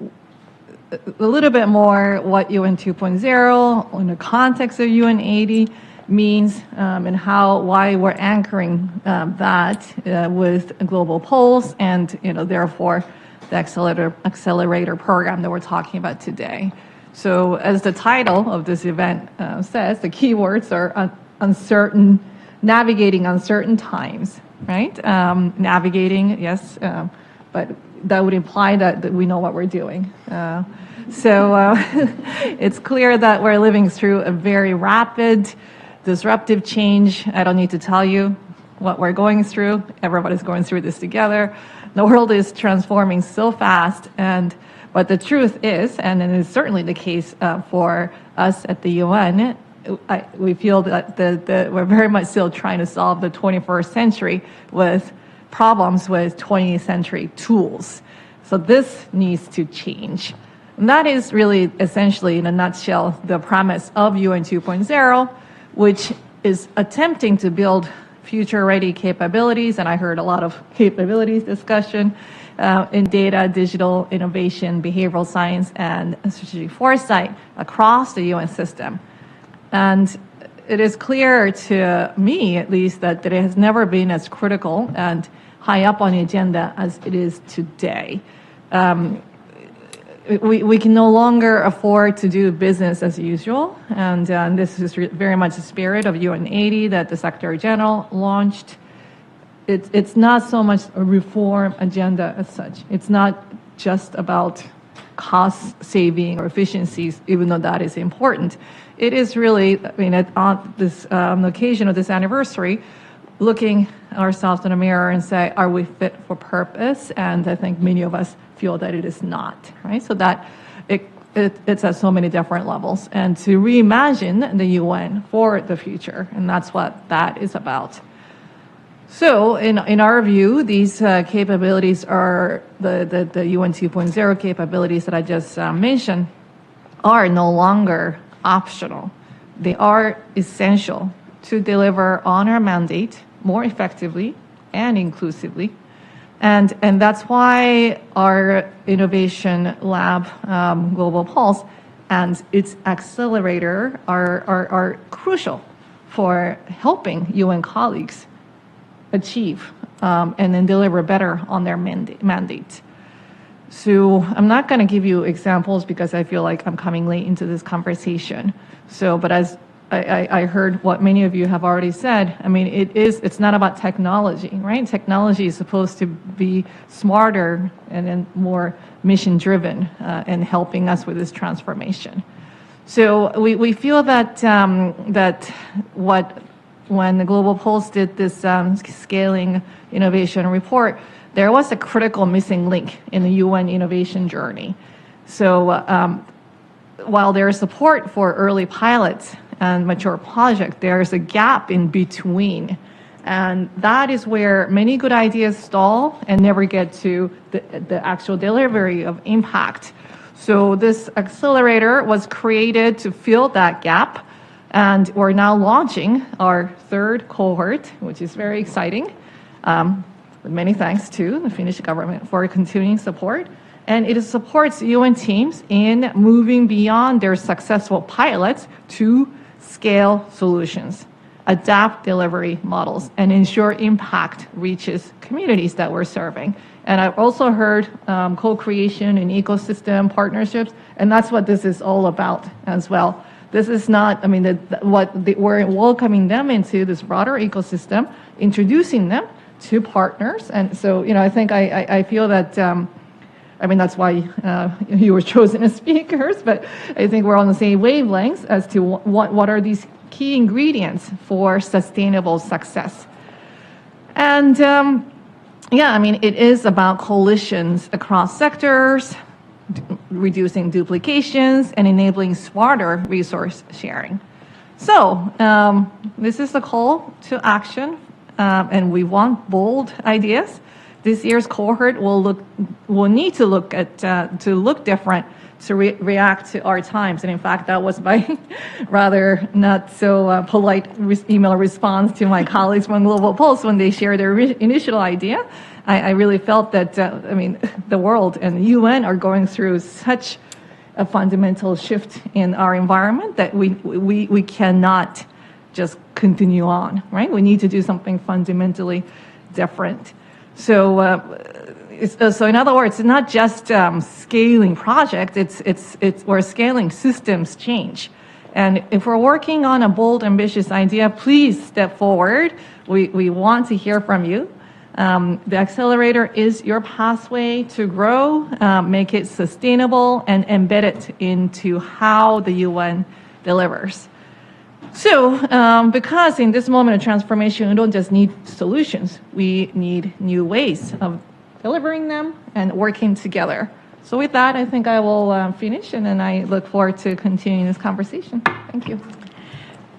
Speaker 7: little bit more what UN 2.0 in the context of UN 80 means, and why we're anchoring that with Global Pulse and therefore the accelerator program that we're talking about today. So as the title of this event says, the keywords are uncertain, navigating uncertain times, right? Navigating, yes, but that would imply that we know what we're doing. So it's clear that we're living through a very rapid, disruptive change. I don't need to tell you what we're going through. Everybody's going through this together. The world is transforming so fast, but the truth is, and it is certainly the case for us at the UN, we feel that we're very much still trying to solve the 21st century with problems with 20th century tools. So this needs to change. And that is really essentially, in a nutshell, the premise of UN 2.0, which is attempting to build future-ready capabilities, and I heard a lot of capabilities discussion in data, digital innovation, behavioral science, and strategic foresight across the UN system. And it is clear to me, at least, that it has never been as critical and high up on the agenda as it is today. We can no longer afford to do business as usual, and this is very much the spirit of UN 80 that the Secretary General launched. It's not so much a reform agenda as such. It's not just about cost saving or efficiencies, even though that is important. It is really, on the occasion of this anniversary, looking ourselves in a mirror and say, are we fit for purpose? And I think many of us feel that it is not, right? So that it's at so many different levels. And to reimagine the UN for the future, and that's what that is about. So in our view, these capabilities are the UN 2.0 capabilities that I just mentioned are no longer optional. They are essential to deliver on our mandate more effectively and inclusively. And that's why our innovation lab, Global Pulse, and its accelerator are crucial for helping UN colleagues achieve and then deliver better on their mandate. So I'm not going to give you examples because I feel like I'm coming late into this conversation. But as I heard what many of you have already said, it's not about technology, right? Technology is supposed to be smarter and then more mission-driven and helping us with this transformation. So we feel that when the Global Pulse did this scaling innovation report, there was a critical missing link in the UN innovation journey. So while there is support for early pilots and mature projects, there is a gap in between. And that is where many good ideas stall and never get to the actual delivery of impact. So this accelerator was created to fill that gap. And we're now launching our third cohort, which is very exciting. With many thanks to the Finnish government for continuing support. And it supports UN teams in moving beyond their successful pilots to scale solutions, adapt delivery models, and ensure impact reaches communities that we're serving. And I've also heard co-creation and ecosystem partnerships, and that's what this is all about as well. This is not, we're welcoming them into this broader ecosystem, introducing them to partners. And so, I think I feel that, that's why you were chosen as speakers, but I think we're on the same wavelengths as to what are these key ingredients for sustainable success. And it is about coalitions across sectors, reducing duplications, and enabling smarter resource sharing. So this is the call to action, and we want bold ideas this year's cohort will need to look different to react to our times. And in fact, that was my rather not so polite email response to my colleagues from Global Pulse when they shared their initial idea. I really felt that, the world and the UN are going through such a fundamental shift in our environment that we cannot just continue on, right? We need to do something fundamentally different. So in other words, it's not just scaling projects, we're scaling systems change. And if we're working on a bold, ambitious idea, please step forward. We want to hear from you. The accelerator is your pathway to grow, make it sustainable, and embed it into how the UN delivers. So, because in this moment of transformation, we don't just need solutions, we need new ways of delivering them and working together. So with that, I think I will finish, and then I look forward to continuing this conversation. Thank you.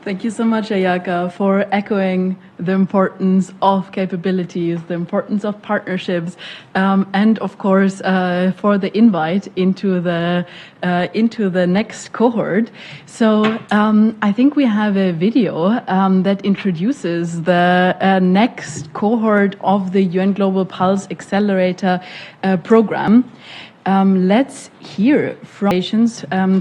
Speaker 1: Thank you so much, Ayaka, for echoing the importance of capabilities, the importance of partnerships, and of course for the invite into the next cohort. So I think we have a video that introduces the next cohort of the UN Global Pulse Accelerator program. Let's hear from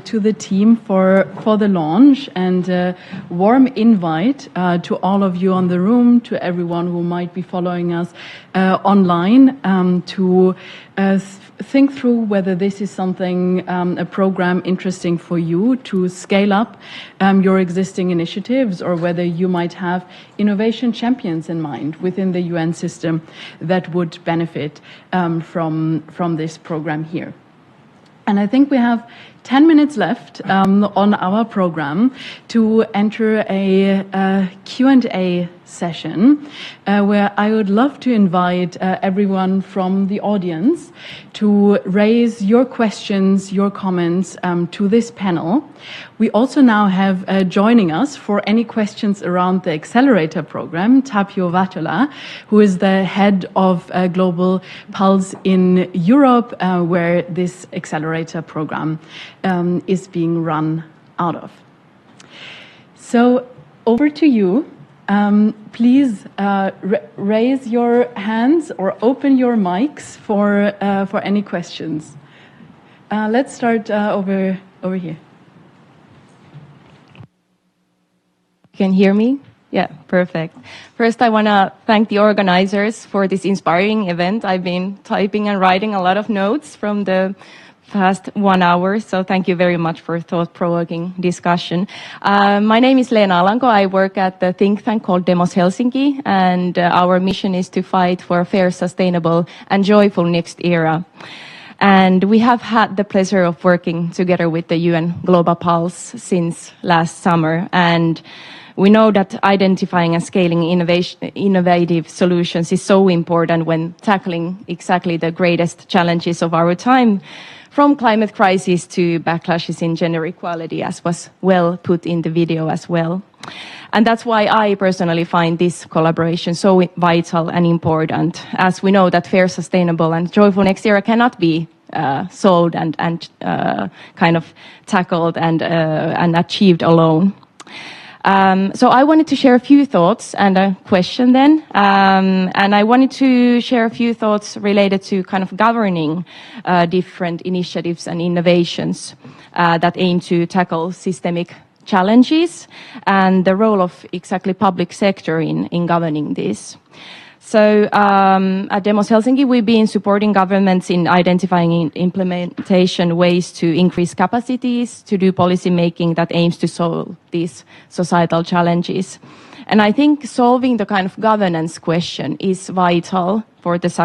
Speaker 1: to the team for the launch, and a warm invite to all of you on the room, to everyone who might be following us online, to think through whether this is something, a program interesting for you to scale up your existing initiatives, or whether you might have innovation champions in mind within the UN system that would benefit from this program here. And I think we have 10 minutes left on our program to enter a Q&A session where I would love to invite everyone from the audience to raise your questions, your comments to this panel. We also now have joining us for any questions around the Accelerator program, Tapio Vatola, who is the head of Global Pulse in Europe, where this Accelerator program is being run out of. So over to you. Please raise your hands or open your mics for any questions. Let's start over here.
Speaker 8: Can you hear me? Yeah, perfect. First, I want to thank the organizers for this inspiring event. I've been typing and writing a lot of notes from the past 1 hour, so thank you very much for thought-provoking discussion. My name is Leena Alanko. I work at the think tank called Demos Helsinki, and our mission is to fight for a fair, sustainable, and joyful next era. And we have had the pleasure of working together with the UN Global Pulse since last summer, and we know that identifying and scaling innovative solutions is so important when tackling exactly the greatest challenges of our time, from climate crisis to backlashes in gender equality, as was well put in the video as well. And that's why I personally find this collaboration so vital and important, as we know that fair, sustainable, and joyful next era cannot be solved and kind of tackled and achieved alone. So I wanted to share a few thoughts and a question then. And I wanted to share a few thoughts related to kind of governing different initiatives and innovations that aim to tackle systemic challenges and the role of exactly public sector in governing this. So at Demos Helsinki, we've been supporting governments in identifying implementation ways to increase capacities, to do policy making that aims to solve these societal challenges. And I think solving the kind of governance question is vital for us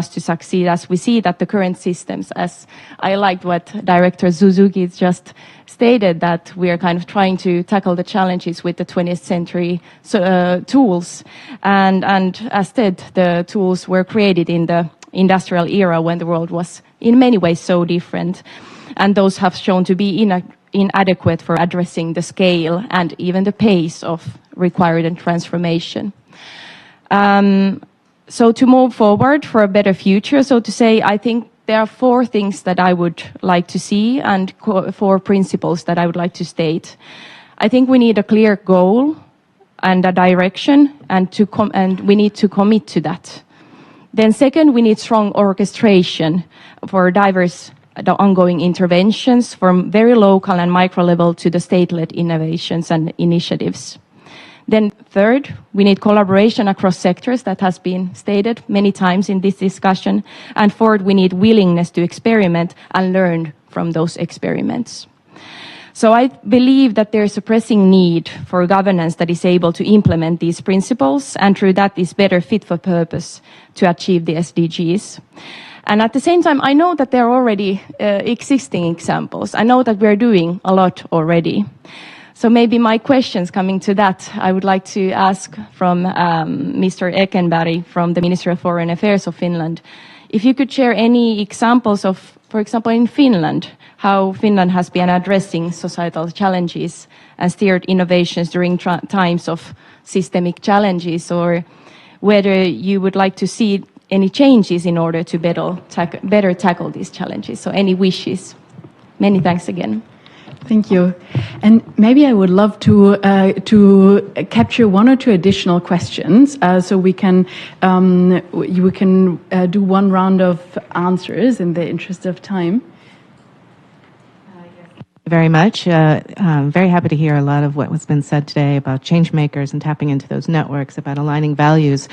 Speaker 8: to succeed, as we see that the current systems, as I liked what Director Suzuki just stated, that we are kind of trying to tackle the challenges with the 20th century tools. And as said, the tools were created in the industrial era when the world was in many ways so different. And those have shown to be inadequate for addressing the scale and even the pace of required transformation. So to move forward for a better future, so to say, I think there are 4 things that I would like to see and 4 principles that I would like to state. I think we need a clear goal and a direction, and we need to commit to that. Then second, we need strong orchestration for diverse the ongoing interventions from very local and micro level to the state-led innovations and initiatives. Then third, we need collaboration across sectors, that has been stated many times in this discussion. And fourth, we need willingness to experiment and learn from those experiments. So I believe that there is a pressing need for governance that is able to implement these principles, and through that is better fit for purpose to achieve the SDGs. And at the same time, I know that there are already existing examples. I know that we're doing a lot already. So maybe my questions coming to that, I would like to ask from Mr. Ekenberg from the Ministry of Foreign Affairs of Finland. If you could share any examples of, for example, in Finland, how Finland has been addressing societal challenges and steered innovations during times of systemic challenges, or whether you would like to see any changes in order to better tackle these challenges. So any wishes? Many thanks again.
Speaker 1: Thank you. And maybe I would love to capture 1 or 2 additional questions, so we can do 1 round of answers in the interest of time.
Speaker 9: Very much. Very happy to hear a lot of what has been said today about change makers and tapping into those networks, about aligning values.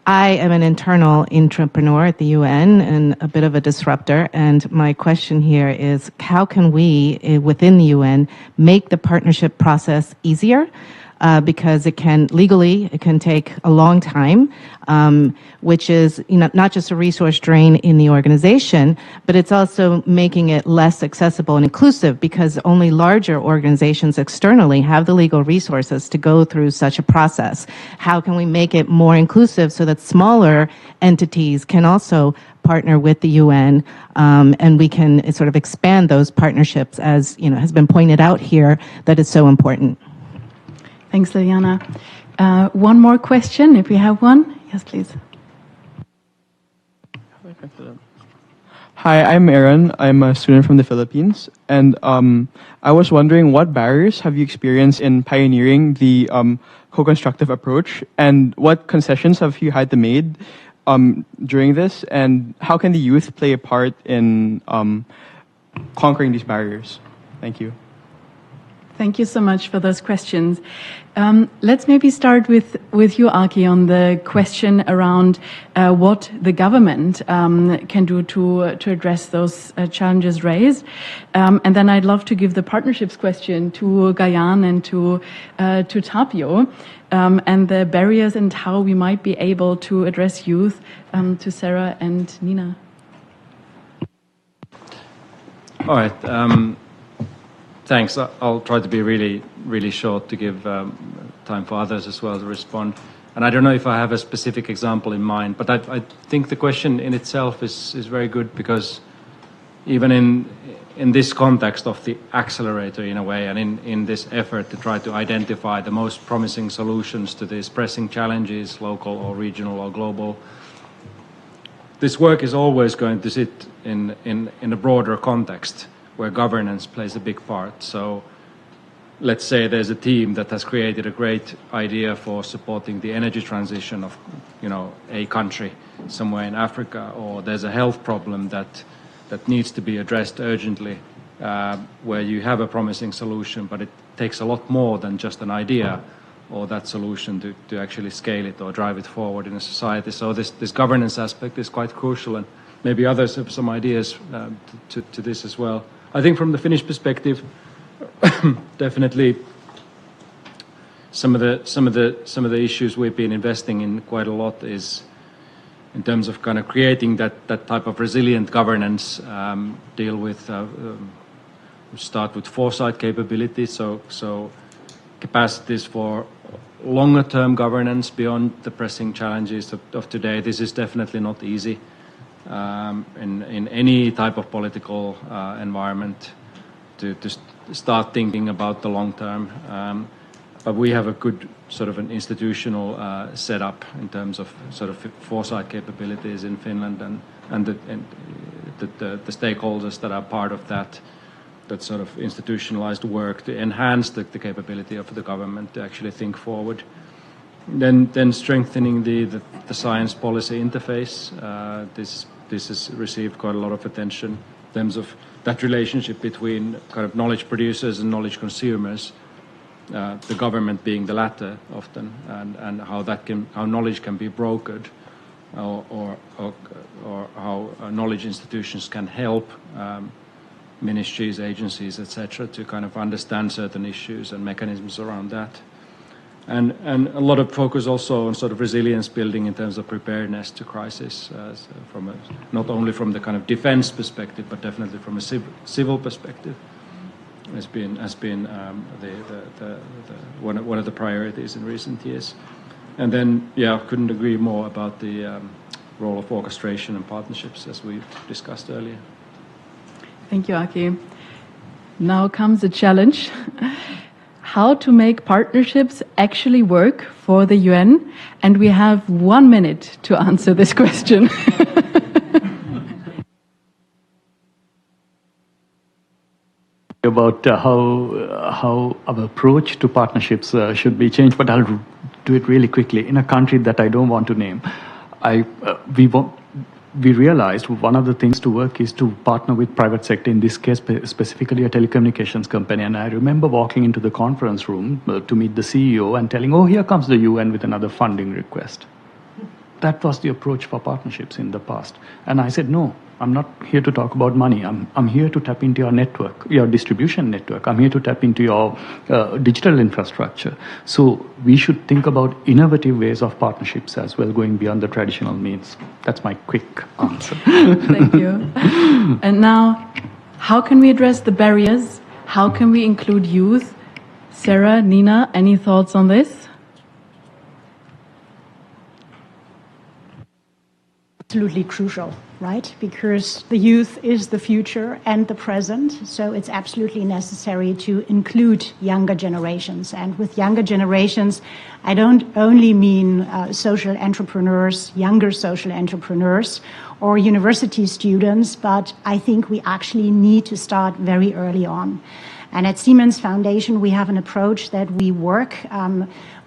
Speaker 9: I am an internal entrepreneur at the UN and a bit of a disruptor. And my question here is, how can we, within the UN, make the partnership process easier? Because it can take a long time, which is, not just a resource drain in the organization, but it's also making it less accessible and inclusive, because only larger organizations externally have the legal resources to go through such a process. How can we make it more inclusive so that smaller entities can also partner with the UN, and we can sort of expand those partnerships, as has been pointed out here, that is so important.
Speaker 1: Thanks, Liliana. 1 more question, if we have one. Yes, please.
Speaker 10: Hi, I'm Aaron. I'm a student from the Philippines. And I was wondering, what barriers have you experienced in pioneering the co-constructive approach? And what concessions have you had to make during this? And how can the youth play a part in conquering these barriers? Thank you.
Speaker 1: Thank you so much for those questions. Let's maybe start with you, Aki, on the question around what the government can do to address those challenges raised. And then I'd love to give the partnerships question to Gayan and to Tapio, and the barriers and how we might be able to address youth, to Sarah and Nina.
Speaker 6: All right. Thanks. I'll try to be really, really short to give time for others as well to respond. And I don't know if I have a specific example in mind, but I think the question in itself is very good, because even in this context of the accelerator, in a way, and in this effort to try to identify the most promising solutions to these pressing challenges, local or regional or global, this work is always going to sit in a broader context, where governance plays a big part. So let's say there's a team that has created a great idea for supporting the energy transition of a country somewhere in Africa, or there's a health problem that needs to be addressed urgently, where you have a promising solution, but it takes a lot more than just an idea or that solution to actually scale it or drive it forward in a society. So this governance aspect is quite crucial, and maybe others have some ideas to this as well. I think from the Finnish perspective, definitely some of the issues we've been investing in quite a lot is in terms of kind of creating that type of resilient governance, deal with start with foresight capabilities, so capacities for longer term governance beyond the pressing challenges of today. This is definitely not easy. In any type of political environment, to start thinking about the long term. but we have a good sort of an institutional setup in terms of sort of foresight capabilities in Finland and the stakeholders that are part of that sort of institutionalized work to enhance the capability of the government to actually think forward. Then strengthening the science policy interface. This has received quite a lot of attention in terms of that relationship between kind of knowledge producers and knowledge consumers. The government being the latter often, and how knowledge can be brokered, or how knowledge institutions can help ministries, agencies, etc., to kind of understand certain issues and mechanisms around that. And a lot of focus also on sort of resilience building in terms of preparedness to crisis, not only from the kind of defense perspective, but definitely from a civil perspective, has been one of the priorities in recent years. And then, couldn't agree more about the role of orchestration and partnerships, as we discussed earlier.
Speaker 1: Thank you, Aki. Now comes a challenge. How to make partnerships actually work for the UN, and we have 1 minute to answer this question.
Speaker 11: About how our approach to partnerships should be changed, but I'll do it really quickly. In a country that I don't want to name, we realized one of the things to work is to partner with private sector, in this case specifically a telecommunications company. And I remember walking into the conference room to meet the CEO and telling, oh, here comes the UN with another funding request. That was the approach for partnerships in the past. And I said, no, I'm not here to talk about money. I'm here to tap into your network, your distribution network. I'm here to tap into your digital infrastructure. So we should think about innovative ways of partnerships as well, going beyond the traditional means. That's my quick answer.
Speaker 1: Thank you. And now, how can we address the barriers? How can we include youth? Sarah, Nina, any thoughts on this?
Speaker 5: Absolutely crucial, right? Because the youth is the future and the present, so it's absolutely necessary to include younger generations. And with younger generations, I don't only mean social entrepreneurs, younger social entrepreneurs, or university students, but I think we actually need to start very early on. And at Siemens Foundation, we have an approach that we work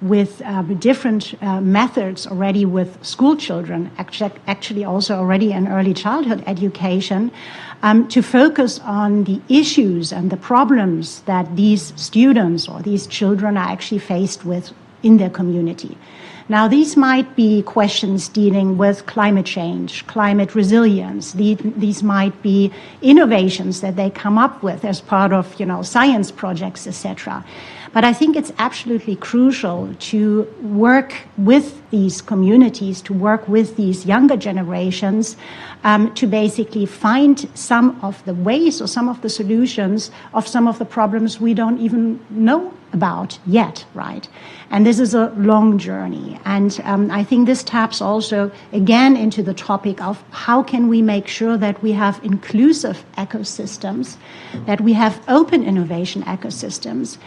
Speaker 5: with different methods already with school children, actually also already in early childhood education, to focus on the issues and the problems that these students or these children are actually faced with in their community. Now, these might be questions dealing with climate change, climate resilience. These might be innovations that they come up with as part of, science projects, etc. But I think it's absolutely crucial to work with these communities, to work with these younger generations, to basically find some of the ways or some of the solutions of some of the problems we don't even know about yet, right? And this is a long journey. And I think this taps also again into the topic of how can we make sure that we have inclusive ecosystems, that we have open innovation ecosystems,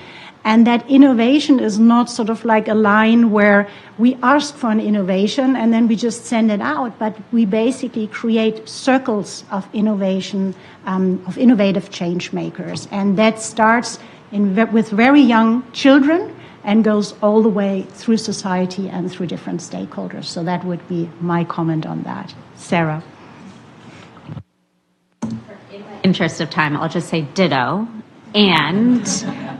Speaker 5: and that innovation is not sort of like a line where we ask for an innovation and then we just send it out, but we basically create circles of innovation, of innovative change makers. And that starts with very young children and goes all the way through society and through different stakeholders. So that would be my comment on that. Sarah.
Speaker 4: In the interest of time, I'll just say ditto. And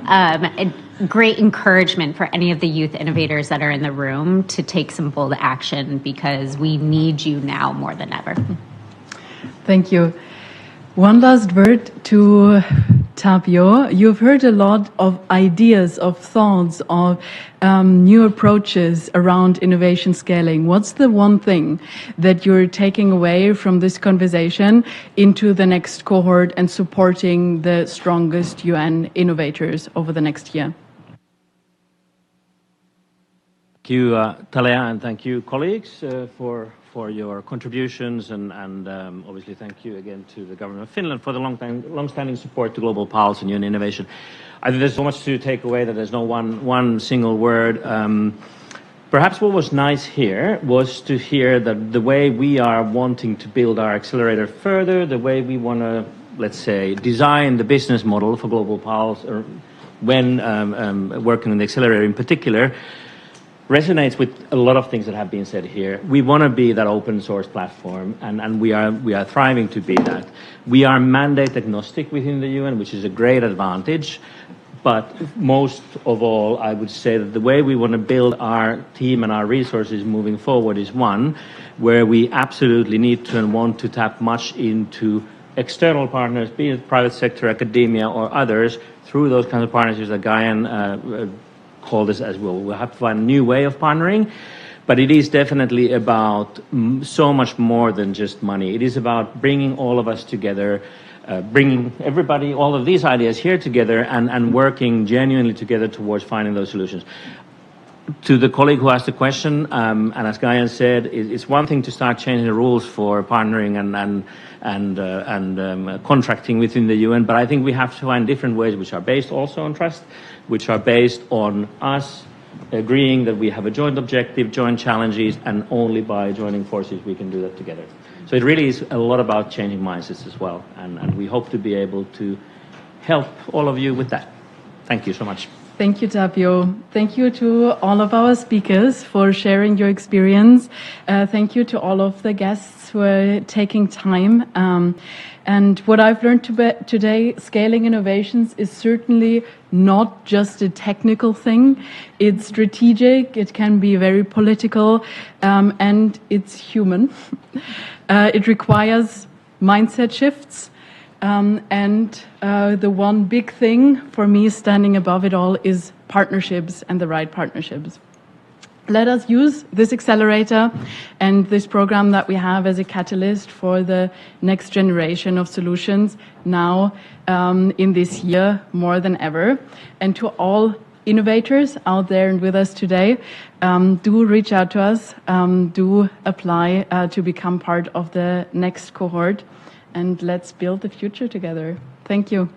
Speaker 4: a great encouragement for any of the youth innovators that are in the room to take some bold action, because we need you now more than ever.
Speaker 1: Thank you. One last word to Tapio. You've heard a lot of ideas, of thoughts, of new approaches around innovation scaling. What's the one thing that you're taking away from this conversation into the next cohort and supporting the strongest UN innovators over the next year?
Speaker 12: Thank you, Talia, and thank you, colleagues, for for your contributions, and obviously thank you again to the government of Finland for the long-standing support to Global Pulse and UN Innovation. I think there's so much to take away that there's no one single word. Perhaps what was nice here was to hear that the way we are wanting to build our accelerator further, the way we want to, let's say, design the business model for Global Pulse, or when working on the accelerator in particular, resonates with a lot of things that have been said here. We want to be that open source platform, and we are thriving to be that. We are mandate agnostic within the UN, which is a great advantage. But most of all, I would say that the way we want to build our team and our resources moving forward is one where we absolutely need to and want to tap much into external partners, be it private sector, academia, or others, through those kinds of partnerships that Guyan called us as well. We'll have to find a new way of partnering. But it is definitely about so much more than just money. It is about bringing all of us together, bringing everybody, all of these ideas here together, and working genuinely together towards finding those solutions. To the colleague who asked the question, and as Guyan said, it's one thing to start changing the rules for partnering and contracting within the UN, but I think we have to find different ways which are based also on trust, which are based on us agreeing that we have a joint objective, joint challenges, and only by joining forces we can do that together. So it really is a lot about changing mindsets as well, and we hope to be able to help all of you with that. Thank you so much.
Speaker 1: Thank you, Tapio. Thank you to all of our speakers for sharing your experience. Thank you to all of the guests who are taking time. And what I've learned today, scaling innovations is certainly not just a technical thing. It's strategic, it can be very political, and it's human. It requires mindset shifts. And the one big thing for me standing above it all is partnerships, and the right partnerships. Let us use this accelerator and this program that we have as a catalyst for the next generation of solutions now in this year more than ever. And to all innovators out there and with us today, do reach out to us, do apply to become part of the next cohort, and let's build the future together. Thank you.